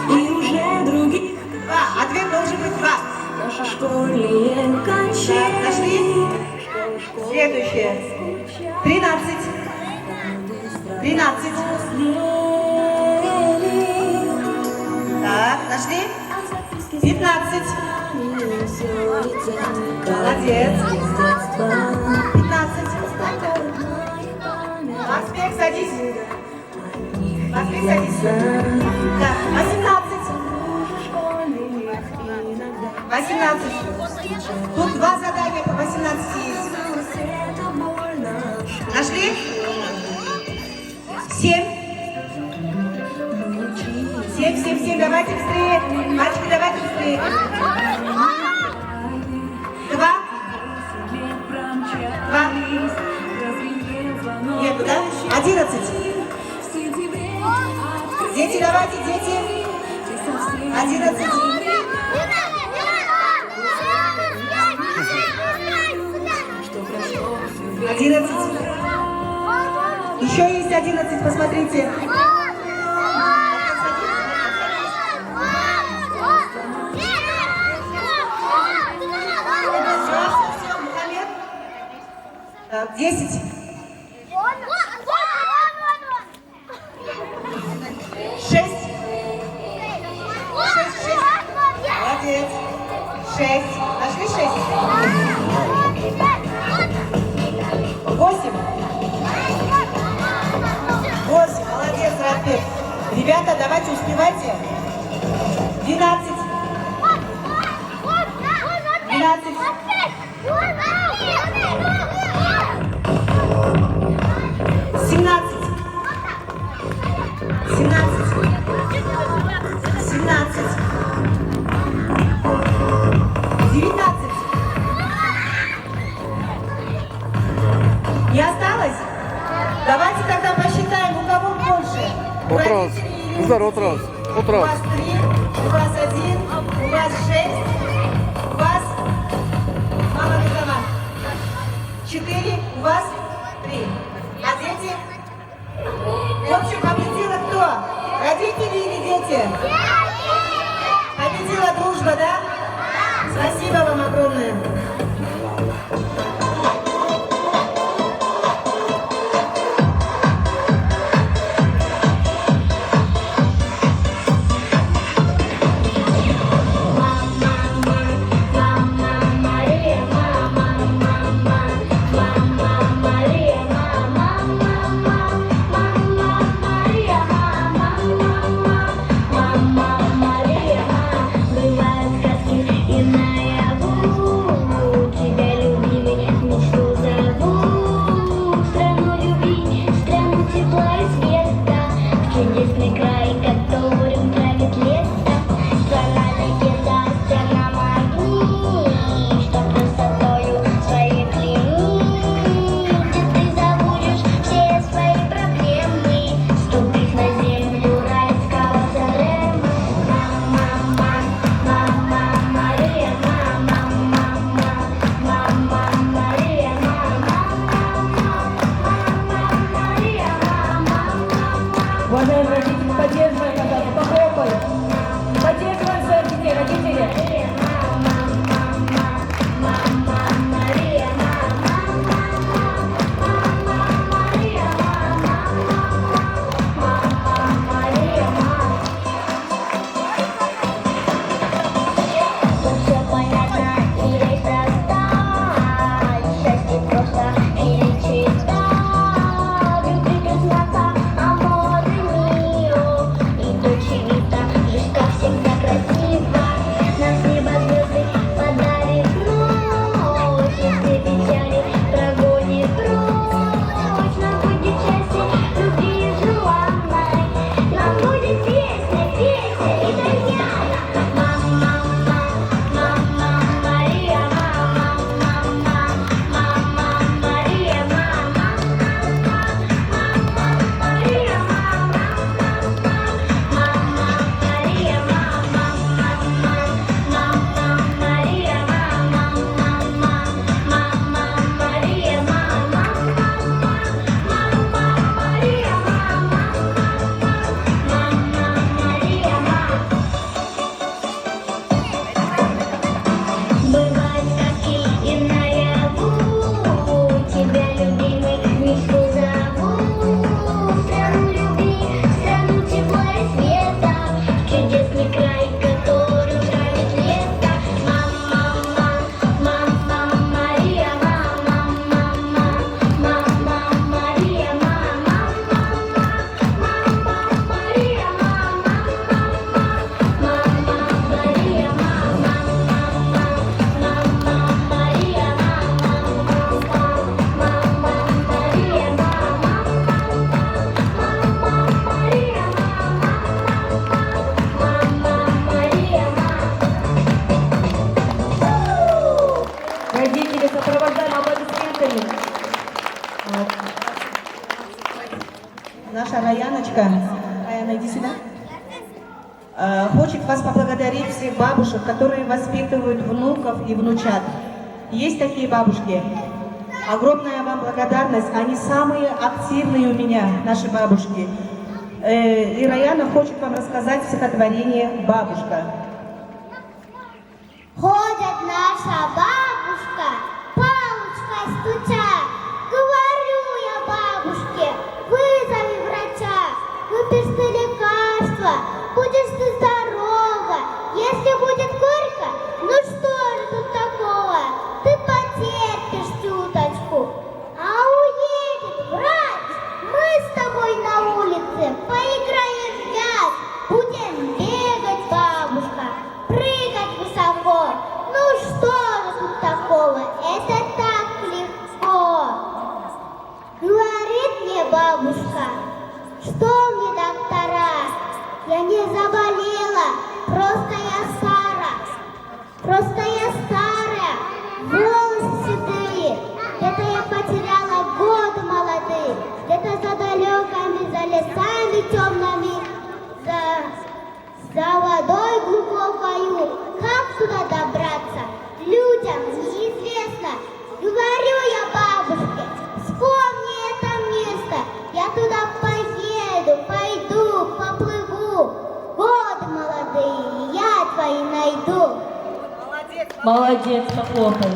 S7: И уже других
S2: Два. Ответ должен быть два.
S7: наши школьные
S2: Так,
S7: качели.
S2: нашли? Следующее. 13. 13. Так, нашли? 15. Молодец. 15. Максбек, садись. Максбек, садись. Так, 18. 18. Тут два задания по 18 есть. Нашли? 7. 7. Давайте быстрее. Мальчики, давайте быстрее. 2. Нету, да? 11. Дети, давайте, дети. 11. 11. Еще есть 11, посмотрите. Все, Мухаммед. 10. 6. Молодец. 6. Нашли 6? 8. 8. Молодец, Рафик. Ребята, давайте успевайте. 12. 12. 17. 19. Не осталось? Давайте тогда посчитаем, у кого больше.
S9: Вопрос. Здорово, вопрос.
S2: У вас 3, у вас 1, у вас 6, у вас, мама Гузама, 4, у вас 3. А дети? В общем, победила кто? Родители или дети? Победила дружба, да? Спасибо вам огромное.
S8: Уважаемые родители, поддерживаем, пожалуйста, похлопаем. Поддерживаем своих детей, родители.
S4: Amor mío,
S2: Яна, иди сюда. Хочет вас поблагодарить всех бабушек, которые воспитывают внуков и внучат. Есть такие бабушки? Огромная вам благодарность. Они самые активные у меня, наши бабушки. И Раяна хочет вам рассказать стихотворение «Бабушка».
S4: Ходит наша бабушка, палочкой стуча. Говорю я бабушке, вызови врача. Выпьешь ты лекарства, будешь ты здорова. Если будет горько, ну что же тут такого? Ты потерпишь чуточку. А уедет врач, мы с тобой на улице поиграем в мяч. Будем бегать, бабушка, прыгать высоко. Ну что же тут такого? Это так легко. Говорит мне бабушка, что мне доктора? Я не заболела, просто я старая, волосы седые. Где-то я потеряла годы молодые, где-то за далеками, за лесами темными, за водой глубокою. Как туда добраться? Людям неизвестно. Говорю я бабушке, вспомни это место. Я туда поеду, пойду, поплыву. Годы молодые, я твои найду.
S6: Молодец, похлопай.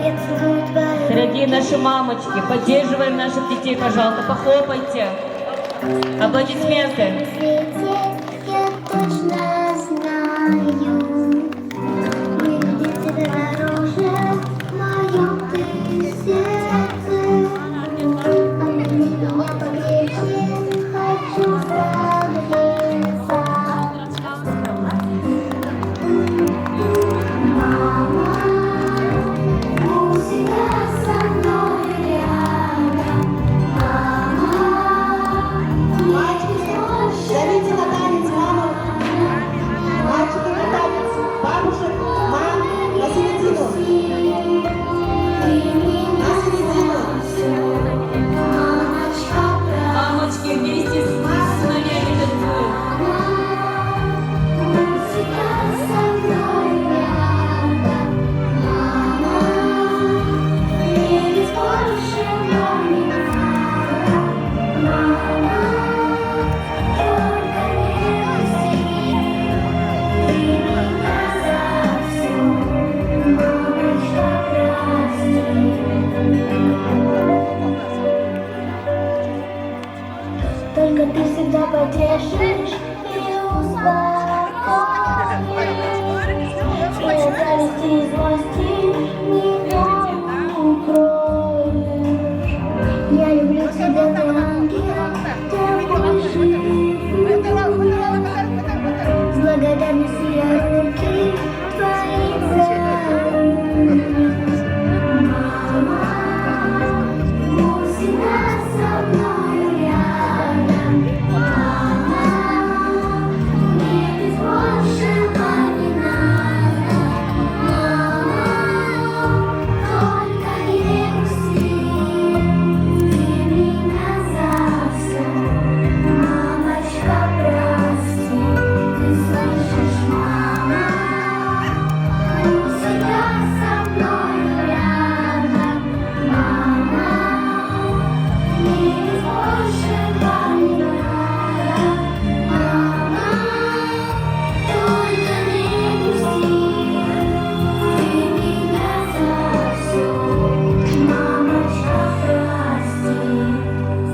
S4: Я целую твои
S6: Дорогие наши мамочки, поддерживаем наших детей, пожалуйста, похлопайте. Аплодисменты.
S4: свете, я точно знаю. Мне где-то дороже в моем ты сердце. А меня погреться, хочу согреться. Мама, всегда со мной рядом.
S2: Мальчики, зовите на танец маму. Мальчики на танец. Бабушек, мам, на середину. На середину.
S6: Мамочки вместе с сыновьями танцуют.
S4: Всегда со мной рядом. Мама, мне ведь больше не надо. Мама, только не грусти. Ты меня за все, мамочка, прости. Только ты всегда поддержишь и успокоишь. И зависти и злости меня укроешь. Я люблю тебя, ты ангел, такой живой. С благодарностью я руки твои целую. Мама, всегда со мной рядом. Мама, мне ведь больше не надо. Мама, только не грусти. Ты меня за все, мамочка, прости. Ты слышишь, мама? Всегда со мной рядом. Мама, мне ведь больше не надо. Мама, только не грусти. Ты меня за все, мамочка, прости.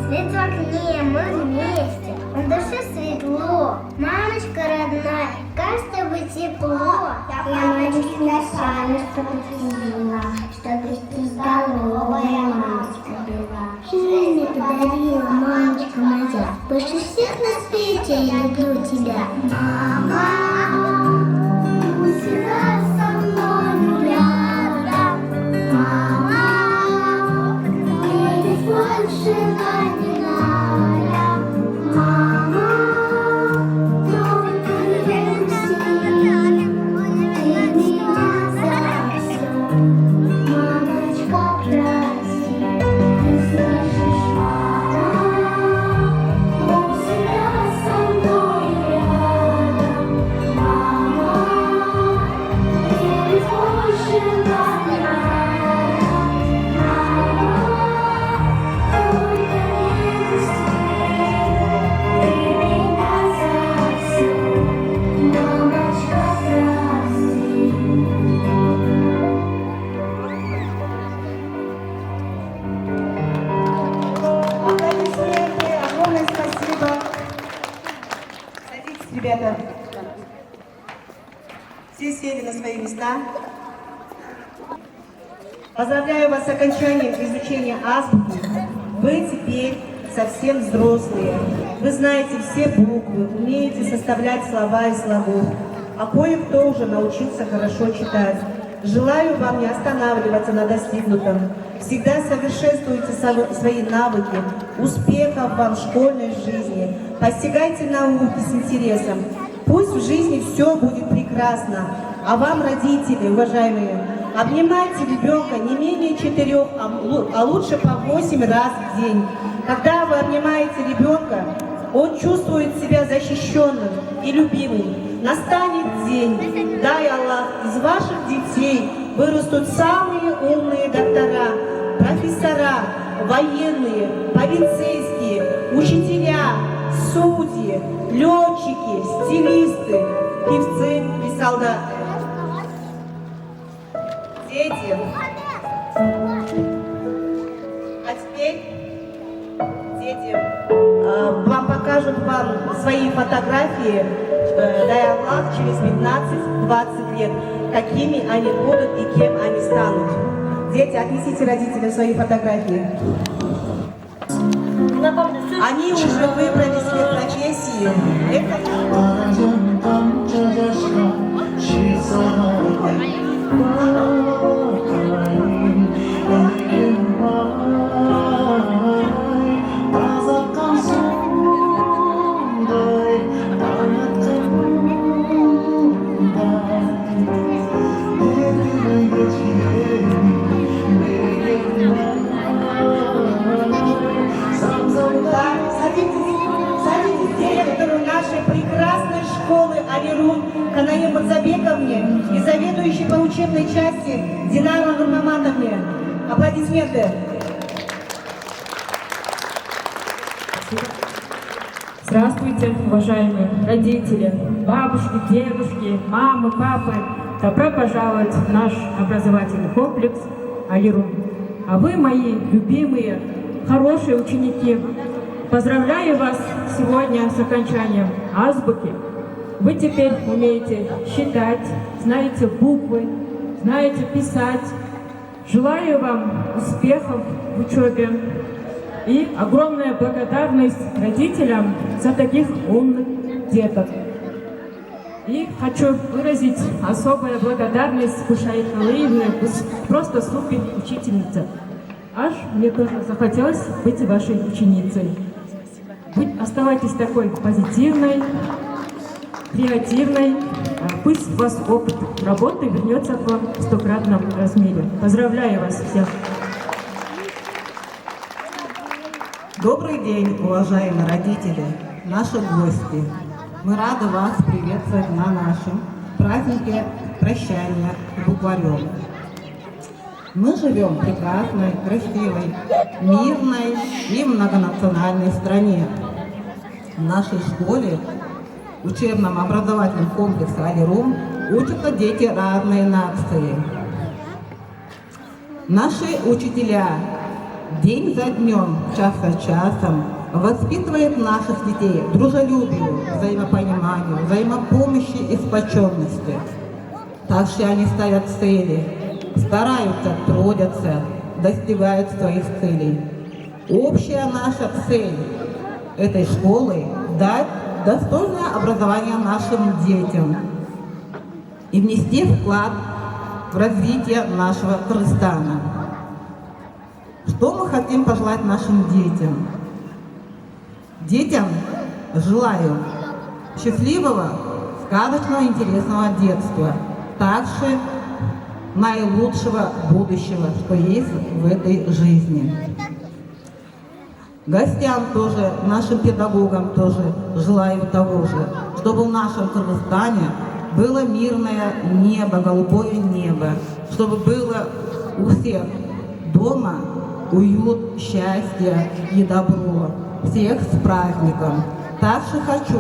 S4: Свет в окне, мы вместе, на душе светло. Мамочка родная, кажется бы тепло. Я молюсь ночами, чтобы ты жила, чтобы ты здоровая, мамочка была. Жизнь мне подарила, мамочка моя. Больше всех на свете я люблю тебя. Мама, всегда со мной рядом. Мама,
S2: ребята. Все сели на свои места. Поздравляю вас с окончанием изучения азбуки. Вы теперь совсем взрослые. Вы знаете все буквы, умеете составлять слова из слогов, а кое-кто уже научился хорошо читать. Желаю вам не останавливаться на достигнутом. Всегда совершенствуйте свои навыки. Успехов вам в школьной жизни. Постигайте науки с интересом. Пусть в жизни все будет прекрасно. А вам, родители, уважаемые, обнимайте ребенка не менее 4, а лучше по 8 раз в день. Когда вы обнимаете ребенка, он чувствует себя защищенным и любимым. Настанет день, дай Аллах, из ваших детей вырастут самые умные доктора, профессора, военные, полицейские, учителя, судьи, летчики, стилисты, певцы и солдаты. Дети, а теперь дети вам покажут свои фотографии, дай Аллах, через 15-20 лет, какими они будут и кем они станут. Дети, отнесите родителям свои фотографии. Они уже выбрали себе профессию. Садитесь директору нашей прекрасной школы Алирун Канаим Мурзабековне и заведующей по учебной части Динара Нурмамановне. Аплодисменты.
S8: Здравствуйте, уважаемые родители, бабушки, дедушки, мамы, папы. Добро пожаловать в наш образовательный комплекс Алирун. А вы, мои любимые, хорошие ученики, поздравляю вас сегодня с окончанием азбуки. Вы теперь умеете считать, знаете буквы, знаете писать. Желаю вам успехов в учебе и огромная благодарность родителям за таких умных деток. И хочу выразить особую благодарность Кушай Калыевне, просто супер учительница. Аж мне тоже захотелось быть вашей ученицей. Оставайтесь такой позитивной, креативной. Пусть у вас опыт работы вернется к вам в 100-кратном размере. Поздравляю вас всех!
S2: Добрый день, уважаемые родители, наши гости. Мы рады вас приветствовать на нашем празднике прощания букварем. Мы живем в прекрасной, красивой, мирной и многонациональной стране. В нашей школе, учебном образовательном комплексе Алирун, учатся дети разной нации. Наши учителя день за днем, час за часом воспитывают наших детей дружелюбию, взаимопониманию, взаимопомощи и сплоченности. Также они ставят цели, стараются, трудятся, достигают своих целей. Общая наша цель этой школы – дать достойное образование нашим детям и внести вклад в развитие нашего Кыргызстана. Что мы хотим пожелать нашим детям? Детям желаю счастливого, сказочного, интересного детства, также наилучшего будущего, что есть в этой жизни. Гостям тоже, нашим педагогам тоже желаю того же, чтобы в нашем Кыргызстане было мирное небо, голубое небо, чтобы было у всех дома уют, счастье и добро. Всех с праздником. Также хочу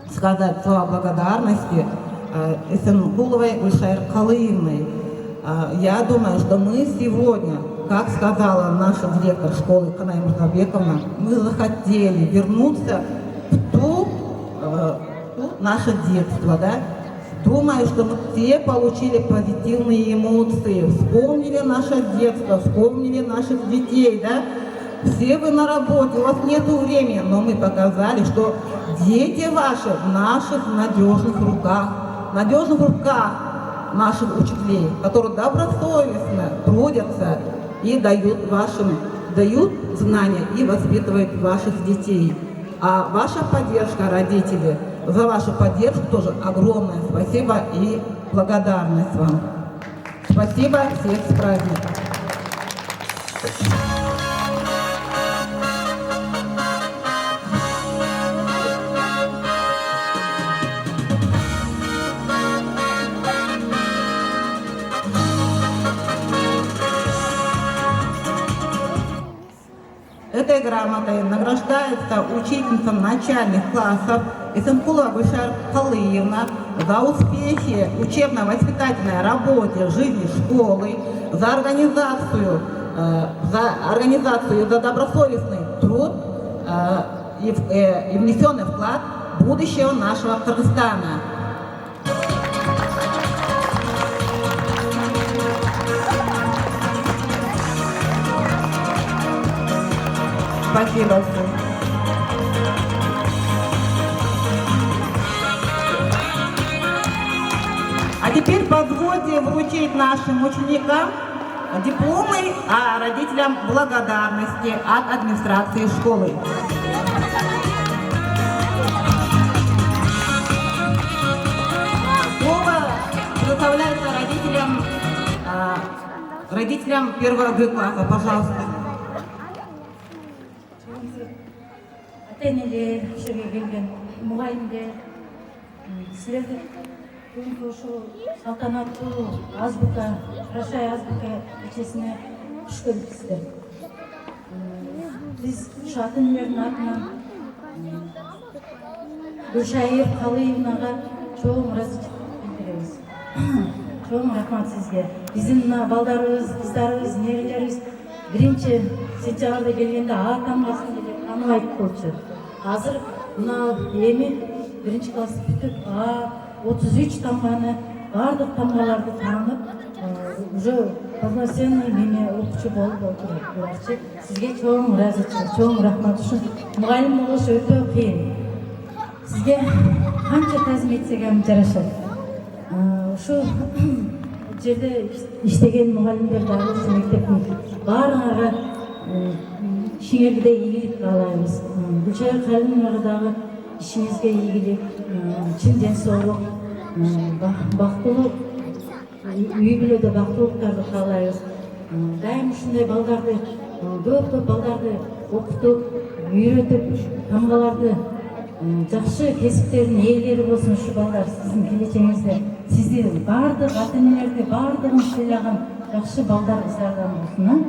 S2: сказать слова благодарности Эсенкуловой Гульшайр Калыевной. Я думаю, что мы сегодня, как сказала наша директор школы Канаим Мурзабековна, мы захотели вернуться в наше детство, да? Думаю, что мы все получили позитивные эмоции, вспомнили наше детство, вспомнили наших детей, да? Все вы на работе, у вас нету времени, но мы показали, что дети ваши в наших надежных руках наших учителей, которые добросовестно трудятся и дают знания и воспитывают ваших детей. А ваша поддержка, родители, за вашу поддержку тоже огромное спасибо и благодарность вам. Спасибо, всех с праздником. Этой грамотой награждается учительница начальных классов Исенкулова Гульшар Халыевна за успехи в учебно-воспитательной работе в жизни школы, за организацию, за добросовестный труд и внесенный вклад в будущего нашего Кыргызстана. Спасибо. А теперь позвольте вручить нашим ученикам дипломы, а родителям благодарности от администрации школы. Слово предоставляется родителям первого Г-класса, пожалуйста.
S6: Ата-энелер, жерге келген мұғалімдер, сіздерді бүгінгі ушул салтанаттуу азбука, Рашай азбука кечесине куш келипсиздер. Биз ушу ата-энелердин атынан Гүлшайыр Халыевнага чоң ыраазычылык билдиребиз. Чоң рахмат сизге. Биздин мына балдарыбыз, кыздарыбыз, нерелерибиз 1-сентябрда келгенде А тамгасын деле тааныбайт болчу. Азыр мына эми 1-класс бүтүп А33 тамганы, бардык тамгаларды таанып, уже полноценный мени окуучу болуп отурат. Сизге чоң ыраазычылык, чоң рахмат. Ушу мугалим болуш өтө кыйын. Сизге канча тазим этсек ham жарашат. Ушу жерде иштеген мугалимдер дагы ушу мектептин баарыңарга ишиңерге ийгилик каалайбыз. Гүлшайыр Халыевнага дагы ишиңизге ийгилик, чын ден соолук, бактылуу үй бүлөдө бактылыктарды каалайбыз. Дайым ушундай балдарды, көп балдарды окутуп, үйрөтүп, тамгаларды жакшы кесиптердин ээлери болсун ушу балдар сиздин келечегиңизде. Сизди бардык ата-энелерди бардыгын сыйлаган жакшы балдар кыздардан болсун.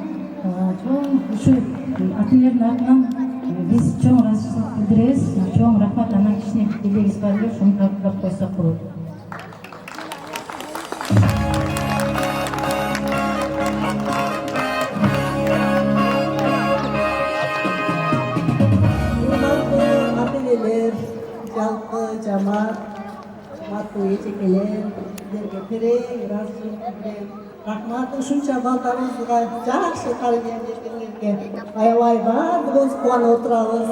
S6: Чоң ушу ата-энелердин атынан биз чоң ыраазычылык билдиребиз. Чоң рахмат. Анан кичине белегибиз бар эле, ошону талкуулап койсок болот.
S2: Жалпы жамаат, кымбаттуу эжекелер, сиздерге терең ыраазычылык билдирем. Рахмат ушунча балдарыбызга жакшы тарбия бергениңерге аябай баардыгыбыз кубанып отурабыз.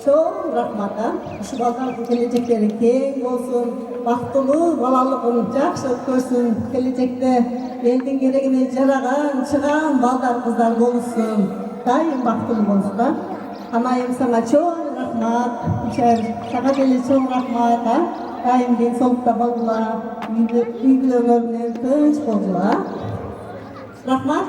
S2: Чоң рахмат. Ушу балдардын келечектери кең болсун, бактылуу балалыгын жакшы өткөрсүн, келечекте элдин керегине жараган, чыган балдар кыздар болушун, дайым бактылуу болсун. Анайым сага чоң рахмат, сага деле чоң рахмат. Дайым ден соолукта болгула, үй бүлөңөрүнөн тынч болгула. Рахмат.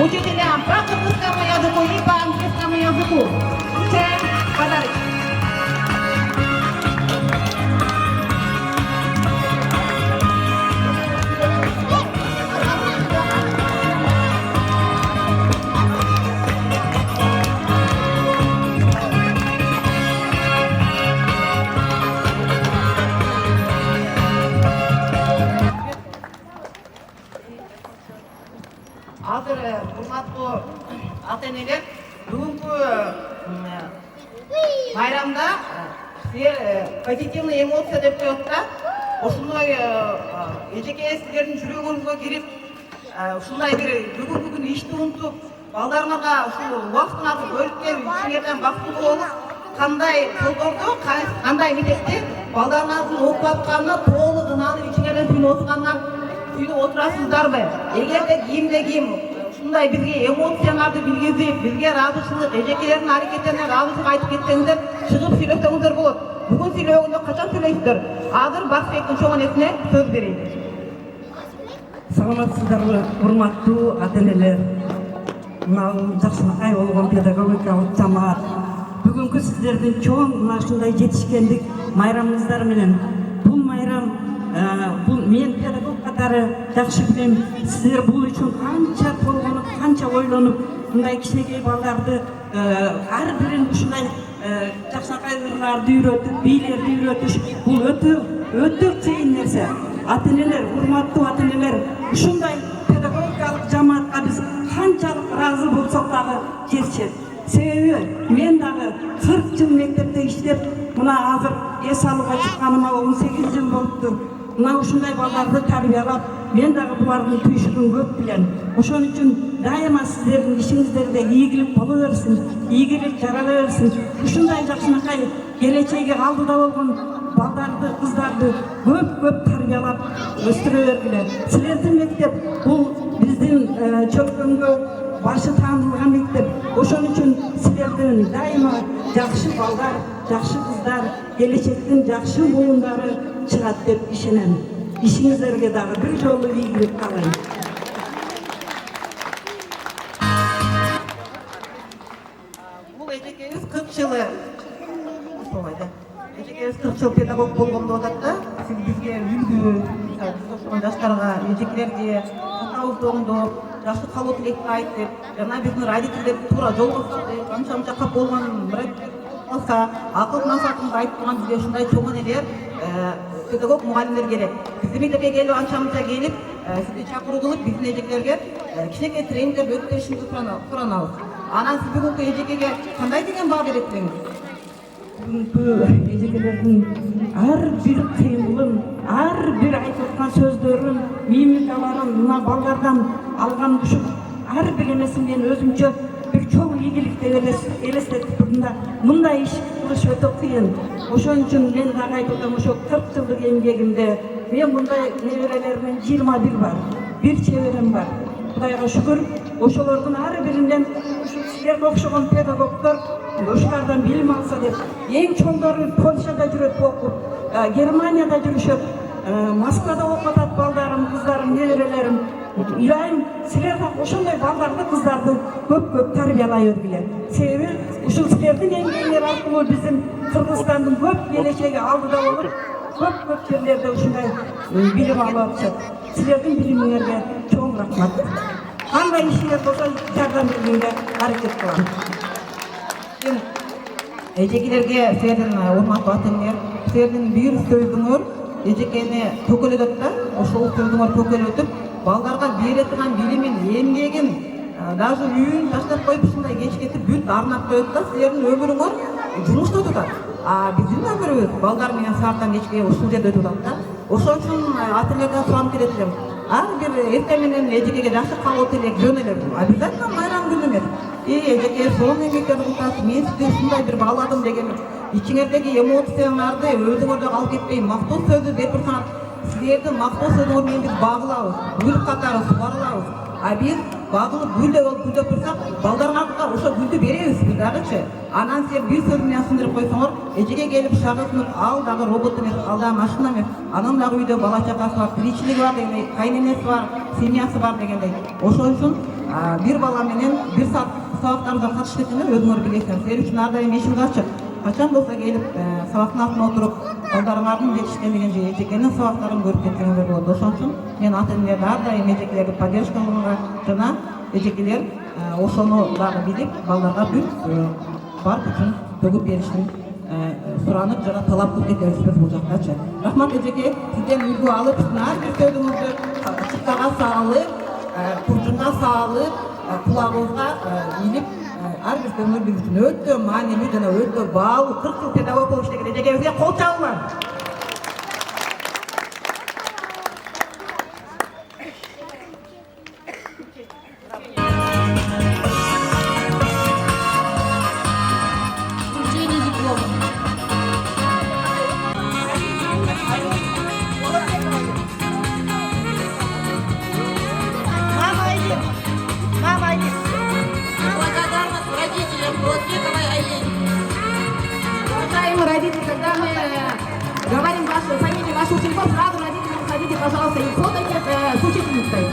S2: учителям практическому языку и по английскому языку. Всем подарок. Азыр урматтуу ата-энелер, бүгүнкү майрамда силер позитивный эмоция деп коет да. Ошондой эжеке силердин жүрөгүңүзгө кирип, ушундай бир бүгүнкү күн ишти унутуп, балдарыңарга ушул убактыңарды бөлүп берип, ичиңерден бактылуу болуп, кандай жолдордо, кандай мектепте балдарыңардын окуп атканына толук ынанып, ичиңерден сүйүнүп отурасыздарбы? Эгерде кимде-ким ушундай бизге эмоцияларды билгизип, бизге ыраазычылык, эжекелердин аракетине ыраазычылык айтып кетсеңиздер, чыгып сүйлөсөңүздөр болот. Бүгүн сүйлөгөндө качан сүйлөйсүздөр? Азыр Бакытбектин чоң энесине сөз берейин.
S10: Саламатсыздарбы, урматтуу ата-энелер, мына жакшынакай болгон педагогикалык жамаат. Бүгүнкү сиздердин чоң мына ушундай жетишкендик майрамыңыздар менен бул майрам мен педагог катары жакшы билем, сиздер бул үчүн канча толгонуп, канча ойлонуп, мындай кичинекей балдарды ар бирин ушундай жакшынакай ырларды үйрөтүп, бийлерди үйрөтүш бул өтө кыйын нерсе. Ата-энелер, урматтуу ата-энелер, ушундай педагогикалык жамаатка биз канчалык ыраазы болсок дагы жетишет. Себеби мен дагы 40 жыл мектепте иштеп, мына азыр эс алууга чыкканыма 18 жыл болуптур. Мына ушундай балдарды тарбиялап, мен дагы булардын түйшүгүн көп билем. Ошон үчүн дайыма сиздердин ишиңиздерде ийгилик боло берсин, ийгилик жарала берсин. Ушундай жакшынакай келечеги алдыда болгон балдарды, кыздарды көп тарбиялап өстүрө бергиле. Силердин мектеп бул биздин чөккөнгө башы таанылган мектеп. Ошон үчүн силердин дайыма жакшы балдар, жакшы кыздар, келечектин жакшы муундары чыгат деп ишенем. Ишиңиздерге дагы бир жолу ийгилик каалайм.
S2: Бул эжекебиз 40 жылы эжекебиз 40 жыл педагог болгон деп атат да. Сиз бизге үлгү, ошол жаштарга, эжекелерге атабызды оңдоп, жакшы калуу тилекти айтып, жана биздин родителдер туура жолго салып, канча кап болгон болса, акыл насаатыңды айтып турган бизге ушундай чоң энелер, педагог мугалимдер керек. Биздин мектепке келип, анча-мынча келип, сизди чакыруу кылып, биздин эжекелерге кичинекей тренингдерди өтүп беришиңизди суранабыз. Анан сиз бүгүнкү эжекеге кандай деген баа берет элеңиз?
S10: Бүгүнкү эжекелердин ар бир кыймылын, ар бир айтып аткан сөздөрүн, мимикаларын, мына балдардан алган ушул ар бир эмесин мен өзүмчө бир чоң ийгилик деп элестетип турдум да. Мындай иш кылыш өтө кыйын. Ошон үчүн мен дагы айтып атам, ошо 40 жылдык эмгегимде мен мындай неберелеримден 21 бар. Бир чеберем бар. Кудайга шүгүр, ошолордун ар биринен ушул силерге окшогон педагогдор ушулардан билим алса деп. Эң чоңдору Польшада жүрөт окуп, Германияда жүрүшөт, Москвада окуп атат балдарым, кыздарым, неберелерим. Илайым, силер да ошондой балдарды, кыздарды көп тарбиялай бергиле. Себеби ушул силердин эмгегиңер аркылуу биздин Кыргызстандын көп келечеги алдыда болуп, көп жерлерде ушундай билим алып атышат. Силердин билимиңерге чоң рахмат. Кандай ишиңер болсо жардам бергенге аракет кылам.
S2: Эжекелерге силердин урматтуу ата-энелер, силердин бир сөзүңөр эжекени төкөлөтөт да, ошол сөзүңөр төкөлөтүп, балдарга бере турган билимин, эмгегин, даже үйүн таштап коюп ушундай кечкетип бүт арнап коет да, силердин өмүрүңөр жумушта өтүп атат. Биздин өмүрүбүз балдар менен сааттан кечке ушул жерде өтүп атат да. Ошон үчүн ата-энелерден суранып келет элем. Ар бир эртең менен эжекеге жакшы калуу тилек жөн эле. Обязательно майрам күнү эмес. Эжеке сонун эмгектерди кылсат, мен сизди ушундай бир бааладым деген ичиңердеги эмоцияларды өзүңөрдө калып кетпей, мактоо сөзү берип турсаңар, силердин мактоо сөзүңөр менен биз багылабыз, гүл катары сугарылабыз. Биз багылып гүлдөп болуп гүлдөп турсак, балдарыңарга ошо гүлдү беребиз биз дагычы. Анан силер бир сөз менен сындырып койсоңор, эжеге келип шагысынып, ал дагы робот эмес, ал дагы машина эмес, анын дагы үйдө бала чакасы бар, тиричилиги бар дегендей, кайненеси бар, семьясы бар дегендей. Ошон үчүн бир бала менен бир сабактарыбызга катышты экенин өзүңөр билесиңер. Сен үчүн ар дайым эшик ачык. Качан болсо келип сабактын артына отуруп балдарыңардын жетишкендигин же эжекенин сабактарын көрүп кетсеңиздер болот. Ошон үчүн мен ата энелерди ар дайым эжекелерди поддержка кылганга жана эжекелер ошону дагы билип балдарга бүт бар күчүн төгүп беришин суранып жана талап кылып кетебизбиз бул жактачы. Рахмат эжеке, сизден үлгү алып ар бир сөзүңүздү чыктага салып, куржунга салып, кулагыбызга илип ар бир сөзүңөр биз үчүн өтө маанилүү жана өтө баалуу 40 жыл педагог болуп иштеген эжекебизге кол чабыңар.
S11: Уважаемые родители, когда мы говорим вашу фамилию, вашу учеников, сразу родители, выходите, пожалуйста, и фотайте с учительницей.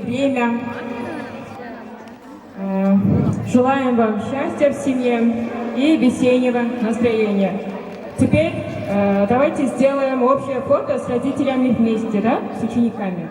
S8: Время. Желаем вам счастья в семье и весеннего настроения. Теперь давайте сделаем общее фото с родителями вместе, да, с учениками.